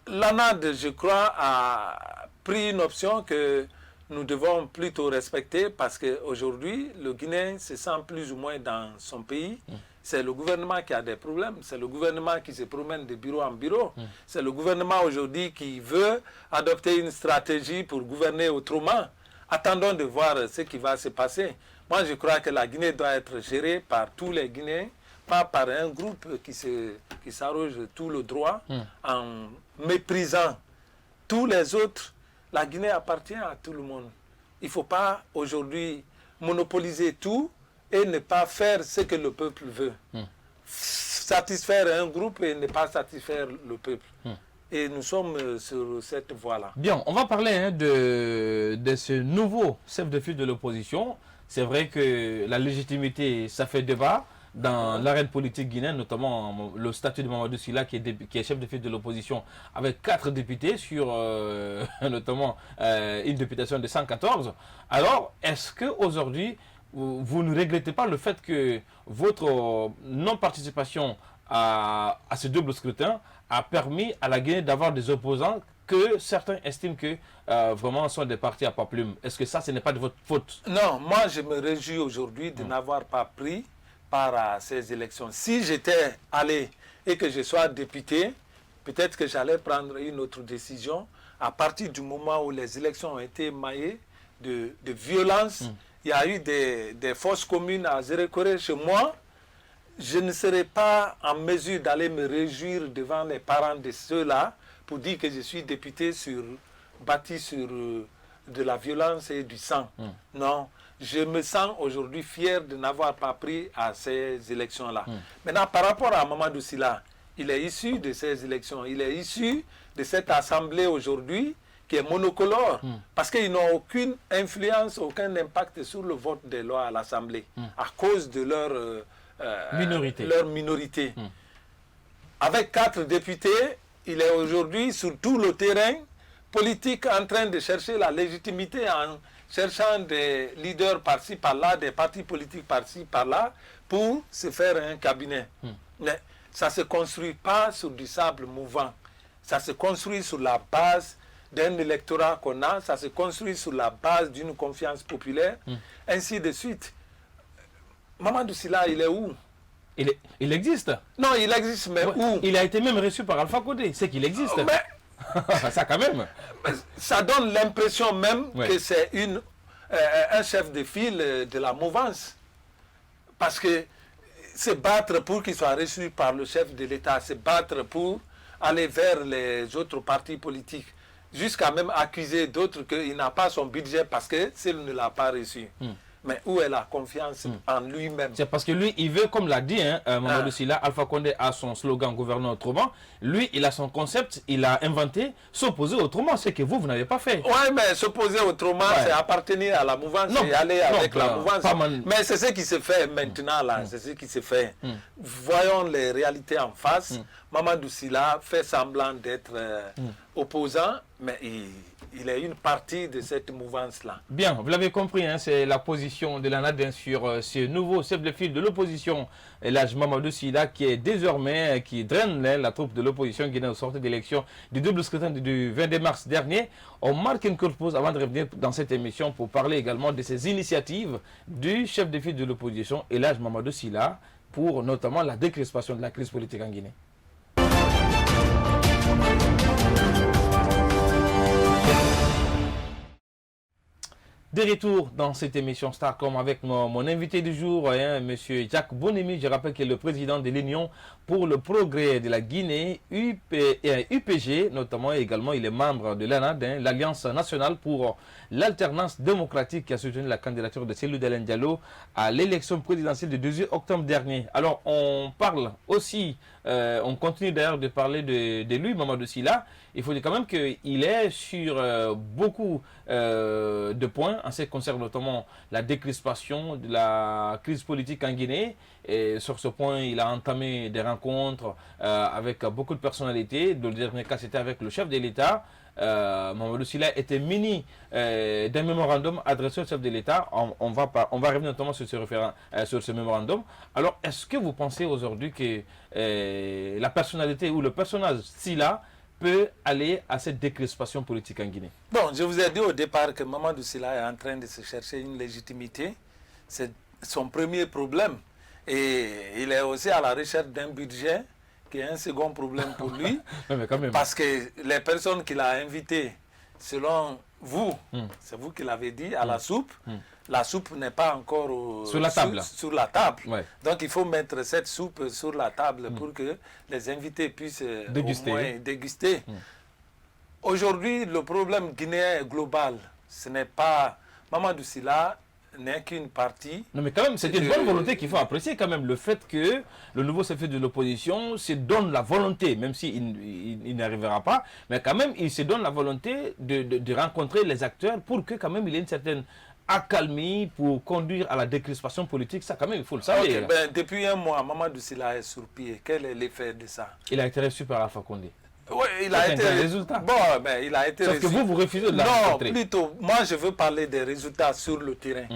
L'ANAD, je crois, a pris une option que nous devons plutôt respecter parce qu'aujourd'hui, le Guinéen se sent plus ou moins dans son pays. C'est le gouvernement qui a des problèmes. C'est le gouvernement qui se promène de bureau en bureau. C'est le gouvernement aujourd'hui qui veut adopter une stratégie pour gouverner autrement. Attendons de voir ce qui va se passer. Moi, je crois que la Guinée doit être gérée par tous les Guinéens, pas par un groupe qui s'arroge tout le droit en méprisant tous les autres. La Guinée appartient à tout le monde. Il ne faut pas aujourd'hui monopoliser tout et ne pas faire ce que le peuple veut. Satisfaire un groupe et ne pas satisfaire le peuple. Et nous sommes sur cette voie-là. Bien, on va parler de ce nouveau chef de file de l'opposition. C'est vrai que la légitimité, ça fait débat dans l'arène politique guinéenne, notamment le statut de Mamadou Sylla qui est chef de file de l'opposition avec 4 députés sur notamment une députation de 114. Alors, est-ce qu'aujourd'hui, vous ne regrettez pas le fait que votre non-participation à ce double scrutin a permis à la Guinée d'avoir des opposants que certains estiment que vraiment sont des partis à pas plume? Est-ce que ça, ce n'est pas de votre faute? Non, moi je me réjouis aujourd'hui de n'avoir pas pris part à ces élections. Si j'étais allé et que je sois député, peut-être que j'allais prendre une autre décision. À partir du moment où les élections ont été maillées de violence, il y a eu des fausses communes à Zérékoré chez moi. Je ne serais pas en mesure d'aller me réjouir devant les parents de ceux-là pour dire que je suis député bâti sur de la violence et du sang. Non, je me sens aujourd'hui fier de n'avoir pas pris à ces élections-là. Maintenant, par rapport à Mamadou Sylla, il est issu de ces élections, il est issu de cette assemblée aujourd'hui qui est monocolore, parce qu'ils n'ont aucune influence, aucun impact sur le vote des lois à l'Assemblée, à cause de leur minorité. Avec 4 députés, il est aujourd'hui sur tout le terrain politique en train de chercher la légitimité en cherchant des leaders par-ci, par-là, des partis politiques par-ci, par-là, pour se faire un cabinet. Mais ça ne se construit pas sur du sable mouvant. Ça se construit sur la base d'un électorat qu'on a, ça se construit sur la base d'une confiance populaire, ainsi de suite. Mamadou Sylla, il est où? Il existe. Non, il existe, mais où? Il a été même reçu par Alpha Condé, c'est qu'il existe. Ça quand même. Ça donne l'impression même que c'est un chef de file de la mouvance. Parce que se battre pour qu'il soit reçu par le chef de l'État, se battre pour aller vers les autres partis politiques, jusqu'à même accuser d'autres qu'il n'a pas son budget parce que s'il ne l'a pas reçu. Mais où est la confiance en lui-même? C'est parce que lui, il veut, comme l'a dit Mamadou Sylla, Alpha Condé a son slogan « Gouverner autrement ». Lui, il a son concept, il a inventé « S'opposer autrement », ce que vous n'avez pas fait. Oui, mais s'opposer autrement, c'est appartenir à la mouvance et aller avec la mouvance. Mais c'est ce qui se fait maintenant, là. C'est ce qui se fait. Voyons les réalités en face. Mamadou Sylla fait semblant d'être opposant, mais il est une partie de cette mouvance-là. Bien, vous l'avez compris, hein, c'est la position de l'ANADEN sur ce nouveau chef de file de l'opposition, l'âge Mamadou Sylla, qui est désormais, qui draine la troupe de l'opposition guinéenne au sortie d'élection du double scrutin du 22 mars dernier. On marque une courte pause avant de revenir dans cette émission pour parler également de ces initiatives du chef de file de l'opposition, l'âge Mamadou Sylla, pour notamment la décrispation de la crise politique en Guinée. De retour dans cette émission Starcom avec mon invité du jour, M. Jacques Bonemi. Je rappelle qu'il est le président de l'Union pour le progrès de la Guinée, UPG, notamment également. Il est membre de l'ANAD, l'Alliance nationale pour l'alternance démocratique, qui a soutenu la candidature de Cellou Dalein Diallo à l'élection présidentielle du 18 octobre dernier. Alors, on parle aussi, on continue d'ailleurs de parler de lui, Mamadou Sylla. Il faut dire quand même qu'il est sur beaucoup de points en ce qui concerne notamment la décrispation de la crise politique en Guinée. Et sur ce point, il a entamé des rencontres avec beaucoup de personnalités. Dans le dernier cas, c'était avec le chef de l'État. Mamadou Sylla était muni d'un mémorandum adressé au chef de l'État. On va revenir notamment sur ce mémorandum. Alors, est-ce que vous pensez aujourd'hui que la personnalité ou le personnage Sylla peut aller à cette décrispation politique en Guinée? Bon, je vous ai dit au départ que Mamadou Sylla est en train de se chercher une légitimité. C'est son premier problème. Et il est aussi à la recherche d'un budget qui est un second problème pour lui. Mais quand même. Parce que les personnes qu'il a invitées, selon vous, c'est vous qui l'avez dit, à la soupe, la soupe n'est pas encore sur la table. Sur la table. Ouais. Donc il faut mettre cette soupe sur la table pour que les invités puissent déguster. Au moins déguster. Aujourd'hui, le problème guinéen est global. Ce n'est pas Mamadou Sylla n'est qu'une partie. Non, mais quand même, c'est une bonne volonté qu'il faut apprécier quand même. Le fait que le nouveau chef de l'opposition se donne la volonté, même s'il n'y arrivera pas, mais quand même, il se donne la volonté de rencontrer les acteurs pour que quand même il y ait une certaine accalmie pour conduire à la décrispation politique. Ça, quand même, il faut le savoir. Okay, ben, depuis un mois, Mamadou Sylla est sur pied. Quel est l'effet de ça? Il a été reçu par Alpha Condé. Oui, il a été résultat. Bon, ben, il a été Sauf que vous refusez de la rencontrer. Non, plutôt, moi je veux parler des résultats sur le terrain.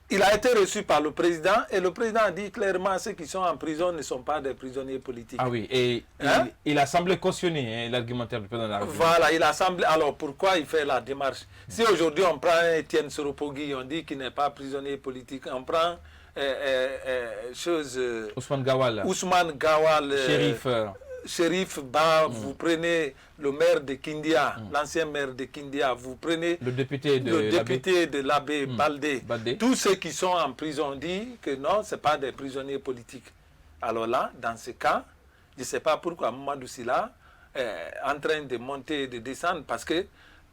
Il a été reçu par le président et le président a dit clairement ceux qui sont en prison ne sont pas des prisonniers politiques. Ah oui, et il a semblé cautionner l'argumentaire du président de la République. Voilà, il a semblé. Alors pourquoi il fait la démarche? Si aujourd'hui on prend Étienne Soropogui, on dit qu'il n'est pas prisonnier politique, on prend Ousmane Gawal. Chérif Ba, vous prenez le maire de Kindia, l'ancien maire de Kindia, vous prenez le député de l'Abbé Baldé. Tous ceux qui sont en prison disent que non, ce n'est pas des prisonniers politiques. Alors là, dans ce cas, je ne sais pas pourquoi Mamadou Sylla est en train de monter et de descendre, parce que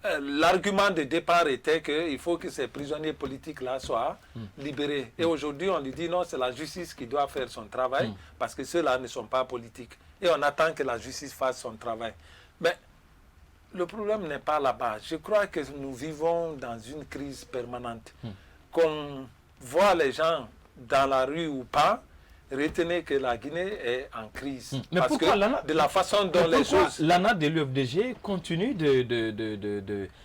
l'argument de départ était qu'il faut que ces prisonniers politiques-là soient libérés. Et aujourd'hui, on lui dit non, c'est la justice qui doit faire son travail, parce que ceux-là ne sont pas politiques. Et on attend que la justice fasse son travail. Mais le problème n'est pas là-bas. Je crois que nous vivons dans une crise permanente. Qu'on voit les gens dans la rue ou pas, retenez que la Guinée est en crise. Mais parce que de la façon dont les choses... l'ANA de l'UFDG continue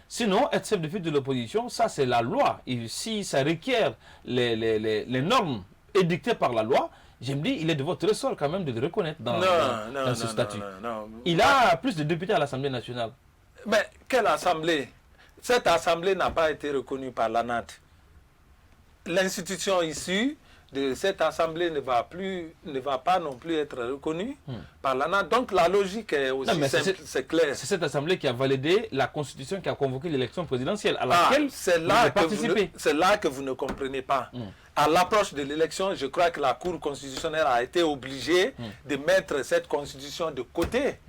Sinon, être chef de file de l'opposition, ça c'est la loi. Et si ça requiert les normes édictées par la loi, je me dis, il est de votre ressort quand même de le reconnaître dans ce statut. Non. Il a plus de députés à l'Assemblée nationale. Mais quelle assemblée? Cette assemblée n'a pas été reconnue par l'ANAT. L'institution issue de cette assemblée ne va pas non plus être reconnue par l'ANAT. Donc la logique est aussi simple, c'est clair. C'est cette assemblée qui a validé la constitution qui a convoqué l'élection présidentielle à laquelle vous avez participé. C'est là que vous ne comprenez pas. À l'approche de l'élection, je crois que la Cour constitutionnelle a été obligée de mettre cette constitution de côté.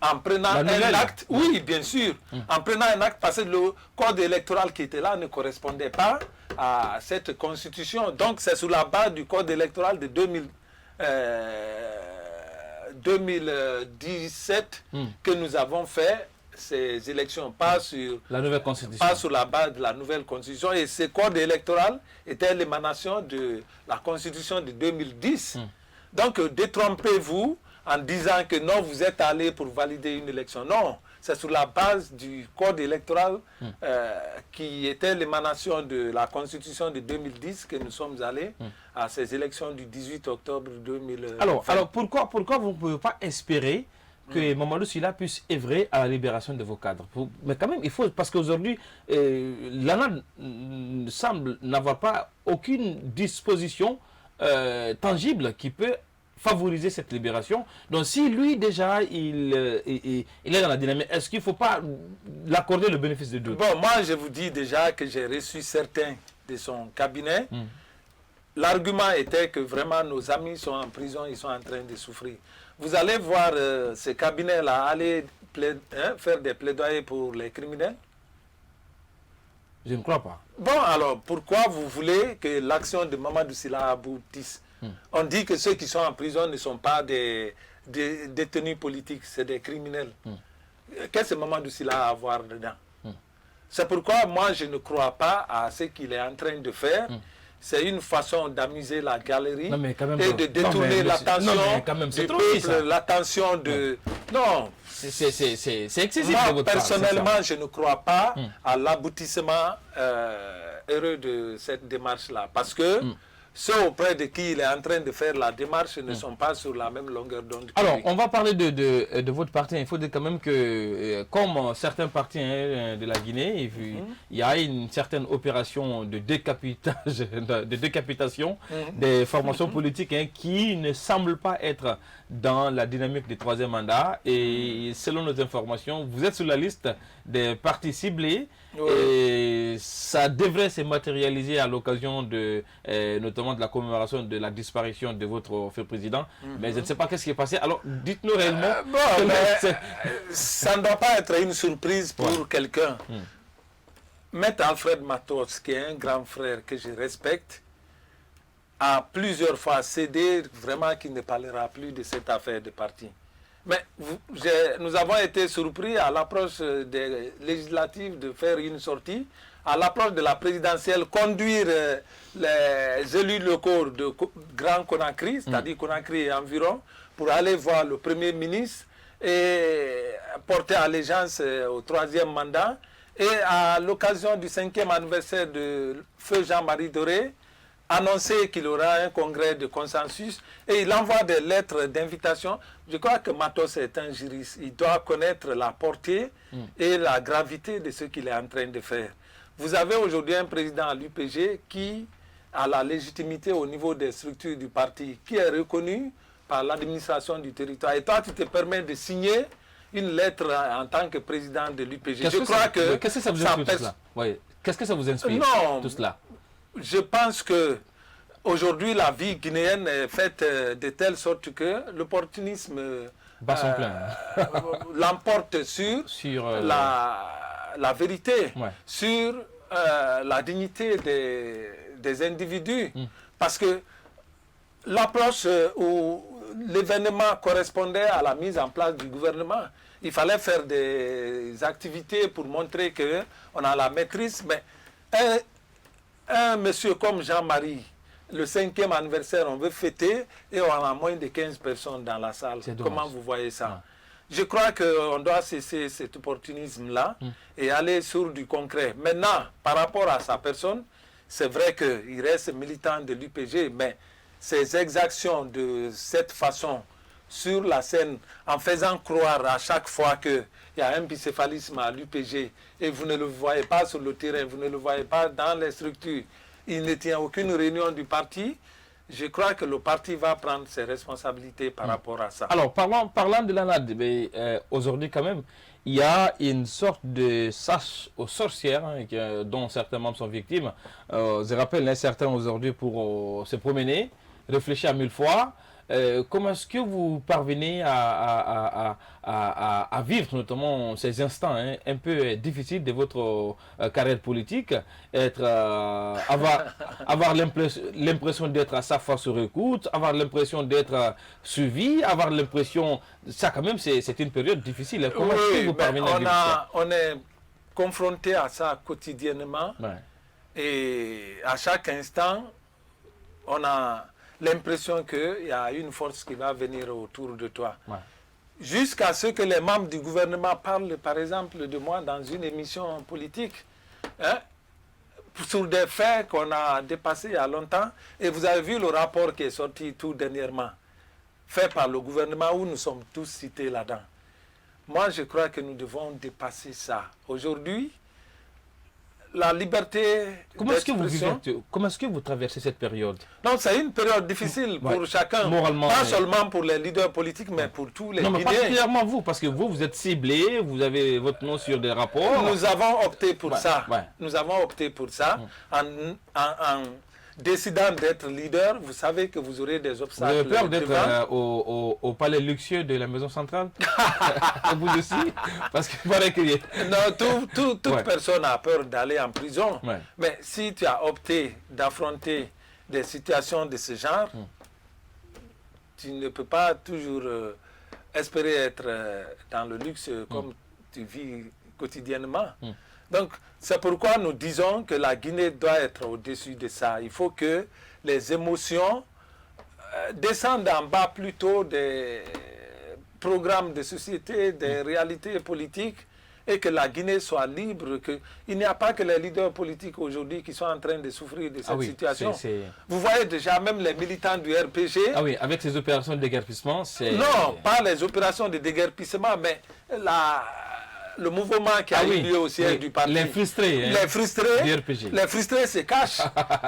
En prenant un acte, oui, bien sûr, en prenant un acte parce que le code électoral qui était là ne correspondait pas à cette constitution. Donc c'est sur la base du code électoral de 2017 que nous avons fait ces élections, pas sur la nouvelle constitution, pas sur la base de la nouvelle constitution. Et ce code électoral était l'émanation de la constitution de 2010. Donc détrompez-vous en disant que non, vous êtes allé pour valider une élection. Non, c'est sur la base du code électoral qui était l'émanation de la constitution de 2010 que nous sommes allés à ces élections du 18 octobre 2020. Alors pourquoi vous ne pouvez pas espérer que Mamadou Sylla puisse œuvrer à la libération de vos cadres? Mais quand même, il faut, parce qu'aujourd'hui, l'ANAT semble n'avoir pas aucune disposition tangible qui peut favoriser cette libération. Donc si lui déjà il est dans la dynamique, est-ce qu'il ne faut pas l'accorder le bénéfice de doute? Bon, moi je vous dis déjà que j'ai reçu certains de son cabinet. L'argument était que vraiment nos amis sont en prison, ils sont en train de souffrir. Vous allez voir ce cabinet-là aller faire des plaidoyers pour les criminels? Je ne crois pas. Bon, alors pourquoi vous voulez que l'action de Mamadou Sylla aboutisse? On dit que ceux qui sont en prison ne sont pas des détenus politiques, c'est des criminels. Qu'est-ce que Mamadou Sylla a à voir dedans? C'est pourquoi moi je ne crois pas à ce qu'il est en train de faire. C'est une façon d'amuser la galerie et de détourner l'attention du peuple, l'attention de... Non, c'est excessif. Moi, personnellement, je ne crois pas à l'aboutissement heureux de cette démarche-là. Parce que ceux auprès de qui il est en train de faire la démarche ne sont pas sur la même longueur d'onde. Alors, on va parler de votre parti. Il faut dire quand même que, comme certains partis de la Guinée, il y a une certaine opération de décapitation des formations politiques qui ne semblent pas être dans la dynamique du troisième mandat. Et selon nos informations, vous êtes sur la liste des partis ciblés. Et ça devrait se matérialiser à l'occasion de notamment de la commémoration de la disparition de votre feu président. Mais je ne sais pas qu'est-ce qui est passé. Alors dites-nous réellement. Ça ne doit pas être une surprise pour quelqu'un. Maître Alfred Matos, qui est un grand frère que je respecte, a plusieurs fois cédé vraiment qu'il ne parlera plus de cette affaire de parti. Mais nous avons été surpris à l'approche des législatives de faire une sortie, à l'approche de la présidentielle, conduire les élus locaux de Grand Conakry, c'est-à-dire Conakry et environ, pour aller voir le Premier ministre et porter allégeance au troisième mandat. Et à l'occasion du 5e anniversaire de Feu Jean-Marie Doré, annoncer qu'il aura un congrès de consensus et il envoie des lettres d'invitation. Je crois que Matos est un juriste. Il doit connaître la portée et la gravité de ce qu'il est en train de faire. Vous avez aujourd'hui un président à l'UPG qui a la légitimité au niveau des structures du parti, qui est reconnu par l'administration du territoire. Et toi, tu te permets de signer une lettre en tant que président de l'UPG. Je crois que... Qu'est-ce que ça vous inspire tout cela? Qu'est-ce que ça vous inspire tout cela? Je pense que aujourd'hui la vie guinéenne est faite de telle sorte que l'opportunisme l'emporte sur la vérité, sur la dignité des individus. Parce que l'approche où l'événement correspondait à la mise en place du gouvernement, il fallait faire des activités pour montrer qu'on a la maîtrise, mais un monsieur comme Jean-Marie, le 5e anniversaire, on veut fêter et on a moins de 15 personnes dans la salle. Comment vous voyez ça? Je crois qu'on doit cesser cet opportunisme-là et aller sur du concret. Maintenant, par rapport à sa personne, c'est vrai qu'il reste militant de l'UPG, mais ses exactions de cette façon sur la scène en faisant croire à chaque fois qu'il y a un bicéphalisme à l'UPG et vous ne le voyez pas sur le terrain, vous ne le voyez pas dans les structures, il ne tient aucune réunion du parti, je crois que le parti va prendre ses responsabilités par rapport à ça. Alors, parlant de l'ANAD, aujourd'hui quand même, il y a une sorte de chasse aux sorcières dont certains membres sont victimes. Je rappelle, certains aujourd'hui pour se promener, réfléchir à 1000 fois. Comment est-ce que vous parvenez à vivre notamment ces instants un peu difficiles de votre carrière politique, avoir l'impression d'être à chaque fois sur écoute, avoir l'impression d'être suivi, avoir l'impression... Ça quand même, c'est une période difficile. Comment est-ce que vous parvenez à vivre ça? On est confronté à ça quotidiennement et à chaque instant, on a l'impression qu'il y a une force qui va venir autour de toi. Jusqu'à ce que les membres du gouvernement parlent, par exemple, de moi dans une émission politique, sur des faits qu'on a dépassés il y a longtemps. Et vous avez vu le rapport qui est sorti tout dernièrement, fait par le gouvernement, où nous sommes tous cités là-dedans. Moi, je crois que nous devons dépasser ça. Aujourd'hui, la liberté d'expression... Comment est-ce que vous traversez cette période? Non, c'est une période difficile pour chacun. Moralement, pas seulement pour les leaders politiques, mais pour tous les Guinéens. Non, mais particulièrement vous, parce que vous êtes ciblé, vous avez votre nom sur des rapports. Nous avons opté pour ça. Nous avons opté pour ça. En décidant d'être leader, vous savez que vous aurez des obstacles. Vous avez peur d'être au palais luxueux de la maison centrale? Vous aussi? Parce qu'il paraît qu'il y a... Non, toute personne a peur d'aller en prison. Mais si tu as opté d'affronter des situations de ce genre, tu ne peux pas toujours espérer être dans le luxe comme tu vis quotidiennement. Donc, c'est pourquoi nous disons que la Guinée doit être au-dessus de ça. Il faut que les émotions descendent en bas plutôt des programmes de société, des réalités politiques, et que la Guinée soit libre. Il n'y a pas que les leaders politiques aujourd'hui qui sont en train de souffrir de cette situation. Vous voyez déjà même les militants du RPG. Ah oui, avec ces opérations de déguerpissement, c'est... Non, pas les opérations de déguerpissement, mais le mouvement qui a eu lieu au siège du parti. Les frustrés. Les frustrés se cachent.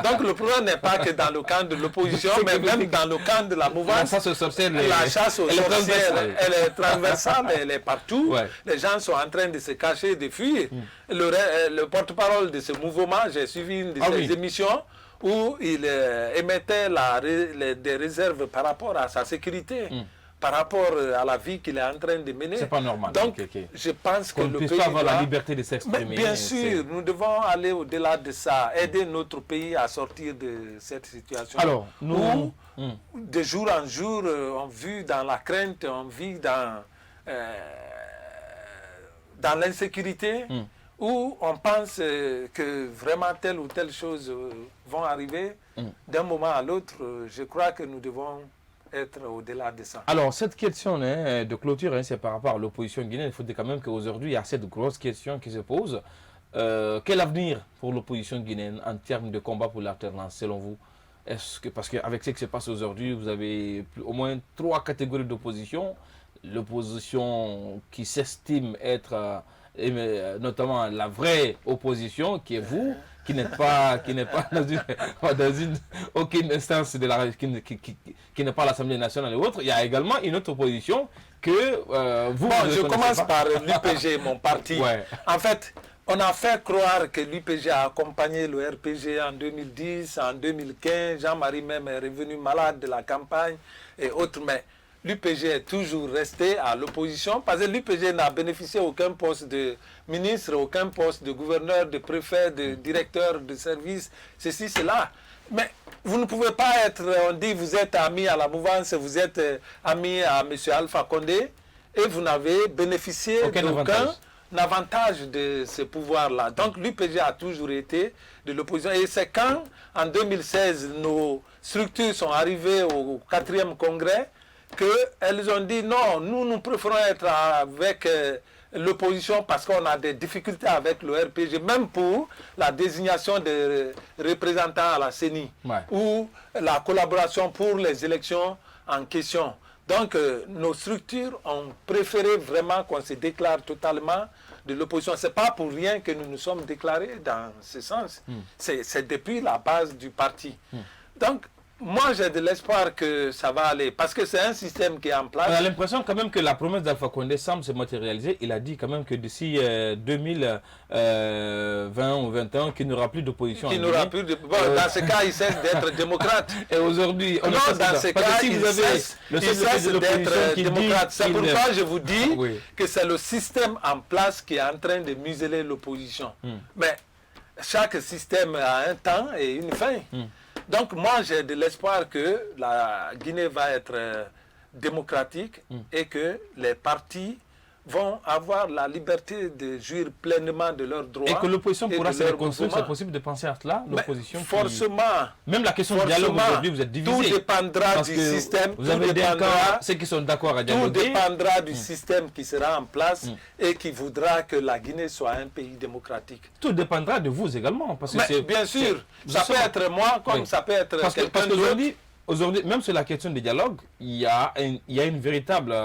Donc le problème n'est pas que dans le camp de l'opposition, mais même dans le camp de la mouvance. La chasse aux sorcières, elle est transversale, elle est partout. Les gens sont en train de se cacher, de fuir. Le porte-parole de ce mouvement, j'ai suivi une de ses émissions où il émettait des réserves par rapport à sa sécurité. Par rapport à la vie qu'il est en train de mener. C'est pas normal. Donc, je pense que le pays doit avoir la liberté de s'exprimer. Bien sûr, nous devons aller au-delà de ça, aider notre pays à sortir de cette situation. Alors, nous... de jour en jour, on vit dans la crainte, on vit dans l'insécurité, où on pense que vraiment telle ou telle chose vont arriver d'un moment à l'autre. Je crois que nous devons être au-delà de ça. Alors, cette question de clôture, c'est par rapport à l'opposition guinéenne. Il faut dire quand même qu'aujourd'hui, il y a cette grosse question qui se pose. Quel avenir pour l'opposition guinéenne en termes de combat pour l'alternance, selon vous? Parce qu'avec ce qui se passe aujourd'hui, vous avez au moins 3 catégories d'opposition. L'opposition qui s'estime être notamment la vraie opposition, qui est vous, qui n'est pas dans aucune instance de qui n'est pas l'Assemblée nationale et autres. Il y a également une autre opposition que vous... Bon, je commence par l'UPG, mon parti. En fait, on a fait croire que l'UPG a accompagné le RPG en 2010, en 2015. Jean-Marie même est revenu malade de la campagne et autres. Mais l'UPG est toujours resté à l'opposition parce que l'UPG n'a bénéficié aucun poste de ministre, aucun poste de gouverneur, de préfet, de directeur de service, ceci, cela. Mais vous ne pouvez pas être, on dit, vous êtes ami à la mouvance, vous êtes ami à M. Alpha Condé et vous n'avez bénéficié d'aucun avantage de ce pouvoir-là. Donc l'UPG a toujours été de l'opposition. Et c'est quand, en 2016, nos structures sont arrivées au 4e congrès, qu'elles ont dit non, nous préférons être avec l'opposition parce qu'on a des difficultés avec le RPG, même pour la désignation des représentants à la CENI ou la collaboration pour les élections en question. Donc, nos structures ont préféré vraiment qu'on se déclare totalement de l'opposition. Ce n'est pas pour rien que nous nous sommes déclarés dans ce sens. C'est depuis la base du parti. Donc, moi, j'ai de l'espoir que ça va aller, parce que c'est un système qui est en place. On a l'impression quand même que la promesse d'Alpha Condé semble se matérialiser. Il a dit quand même que d'ici 2020 ou 2021, qu'il n'y aura plus d'opposition. Qu'il n'aura plus de... Bon, dans ce cas, il cesse d'être démocrate. Et aujourd'hui, on dans ce cas, si il cesse d'être démocrate. C'est pourquoi je vous dis que c'est le système en place qui est en train de museler l'opposition. Mais chaque système a un temps et une fin. Donc moi j'ai de l'espoir que la Guinée va être démocratique et que les partis vont avoir la liberté de jouir pleinement de leurs droits. Et que l'opposition pourra se reconstruire, c'est possible de penser à cela, l'opposition. Forcément. Même la question du dialogue aujourd'hui, vous êtes divisé. Tout dépendra du système. Vous avez des cas, ceux qui sont d'accord à dialoguer. Tout dépendra du système qui sera en place et qui voudra que la Guinée soit un pays démocratique. Tout dépendra de vous également. Parce que bien sûr, ça peut être moi comme ça peut être quelqu'un d'autre. Aujourd'hui, même sur la question du dialogue, il y a une véritable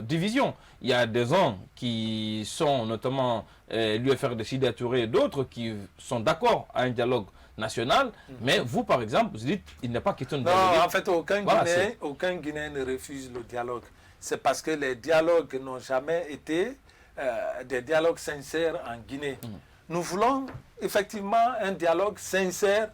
division. Il y a des gens qui sont notamment l'UFR de Sidi Touré et d'autres qui sont d'accord à un dialogue national. Mais vous, par exemple, vous dites qu'il n'est pas question de dialoguer. Non, en fait, aucun Guinéen ne refuse le dialogue. C'est parce que les dialogues n'ont jamais été des dialogues sincères en Guinée. Nous voulons effectivement un dialogue sincère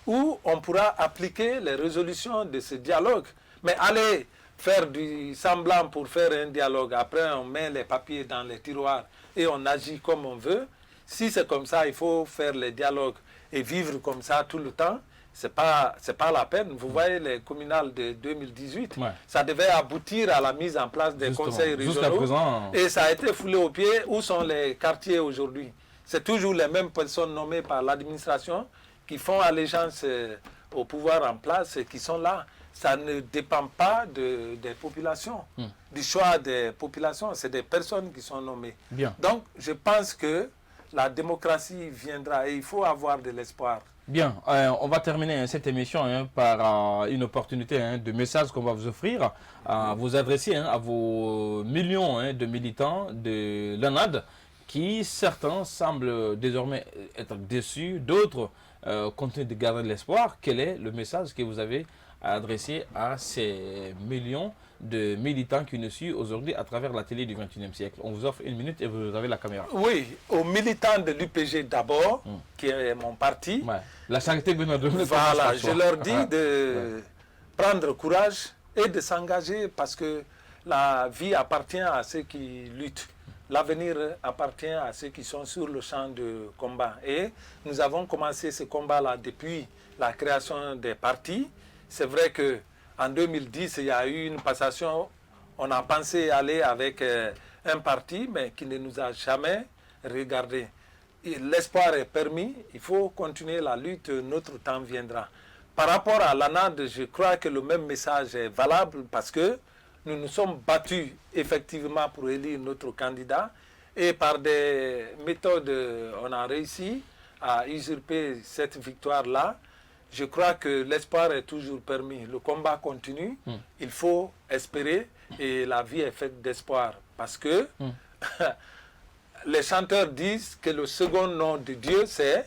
où on pourra appliquer les résolutions de ce dialogue. Mais aller faire du semblant pour faire un dialogue, après on met les papiers dans les tiroirs et on agit comme on veut, si c'est comme ça, il faut faire les dialogues et vivre comme ça tout le temps, c'est pas la peine. Vous voyez les communales de 2018, ça devait aboutir à la mise en place des conseils régionaux et ça a été foulé aux pieds. Où sont les quartiers aujourd'hui? C'est toujours les mêmes personnes nommées par l'administration qui font allégeance au pouvoir en place et qui sont là. Ça ne dépend pas des populations, du choix des populations. C'est des personnes qui sont nommées. Bien. Donc, je pense que la démocratie viendra et il faut avoir de l'espoir. Bien. On va terminer cette émission par une opportunité de message qu'on va vous offrir, vous adresser à vos millions de militants de l'ANAD qui, certains, semblent désormais être déçus, d'autres continuent de garder de l'espoir. Quel est le message que vous avez adressé à ces millions de militants qui nous suivent aujourd'hui à travers la télé du XXIe siècle? On vous offre une minute et vous avez la caméra. Oui, aux militants de l'UPG d'abord, qui est mon parti. La charité Benoît. Voilà, je leur dis de prendre courage et de s'engager parce que la vie appartient à ceux qui luttent. L'avenir appartient à ceux qui sont sur le champ de combat. Et nous avons commencé ce combat-là depuis la création des partis. C'est vrai qu'en 2010, il y a eu une passation. On a pensé aller avec un parti, mais qui ne nous a jamais regardé. L'espoir est permis. Il faut continuer la lutte. Notre temps viendra. Par rapport à l'ANAD, je crois que le même message est valable parce que nous nous sommes battus effectivement pour élire notre candidat et par des méthodes, on a réussi à usurper cette victoire-là. Je crois que l'espoir est toujours permis. Le combat continue, il faut espérer et la vie est faite d'espoir parce que les chanteurs disent que le second nom de Dieu c'est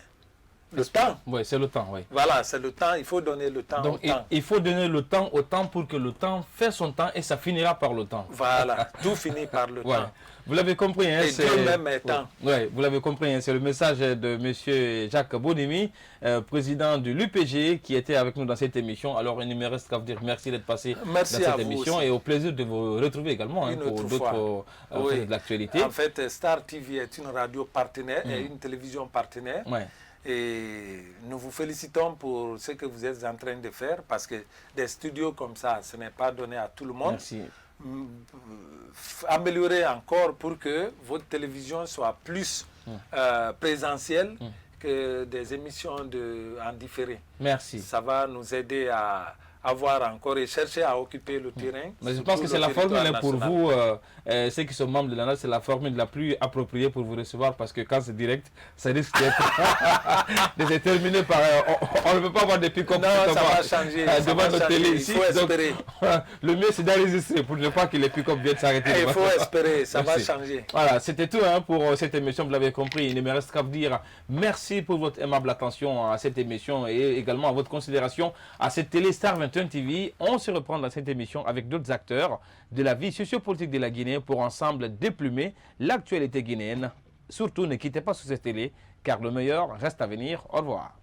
le temps. Oui, c'est le temps, oui. Voilà, c'est le temps, il faut donner le temps au temps. Il faut donner le temps au temps pour que le temps fasse son temps et ça finira par le temps. Voilà, tout finit par le temps. Vous l'avez compris, et Dieu même est temps. Oui, vous l'avez compris, c'est le message de M. Jacques Bonimi, président de l'UPG, qui était avec nous dans cette émission. Alors, il ne me reste qu'à vous dire merci d'être passé dans cette émission et au plaisir de vous retrouver également pour d'autres de l'actualité. En fait, Star TV est une radio partenaire et une télévision partenaire. Et nous vous félicitons pour ce que vous êtes en train de faire parce que des studios comme ça, ce n'est pas donné à tout le monde. Merci. Améliorer encore pour que votre télévision soit plus présentielle que des émissions en différé. Merci. Ça va nous aider à avoir encore et chercher à occuper le terrain. Mais je pense que c'est la formule pour vous, ceux qui sont membres de l'ANAS, c'est la formule la plus appropriée pour vous recevoir parce que quand c'est direct, ça risque de se terminer par... on ne peut pas avoir des pick-up ça va changer. devant notre télé ici. Il faut espérer. Le mieux, c'est d'enregistrer pour ne pas que les pick-up viennent s'arrêter. Il faut espérer, ça va changer. Voilà, c'était tout pour cette émission, vous l'avez compris. Il ne me reste qu'à vous dire merci pour votre aimable attention à cette émission et également à votre considération à cette télé Star 21 TV. On se reprend dans cette émission avec d'autres acteurs de la vie sociopolitique de la Guinée pour ensemble déplumer l'actualité guinéenne. Surtout, ne quittez pas sur cette télé car le meilleur reste à venir. Au revoir.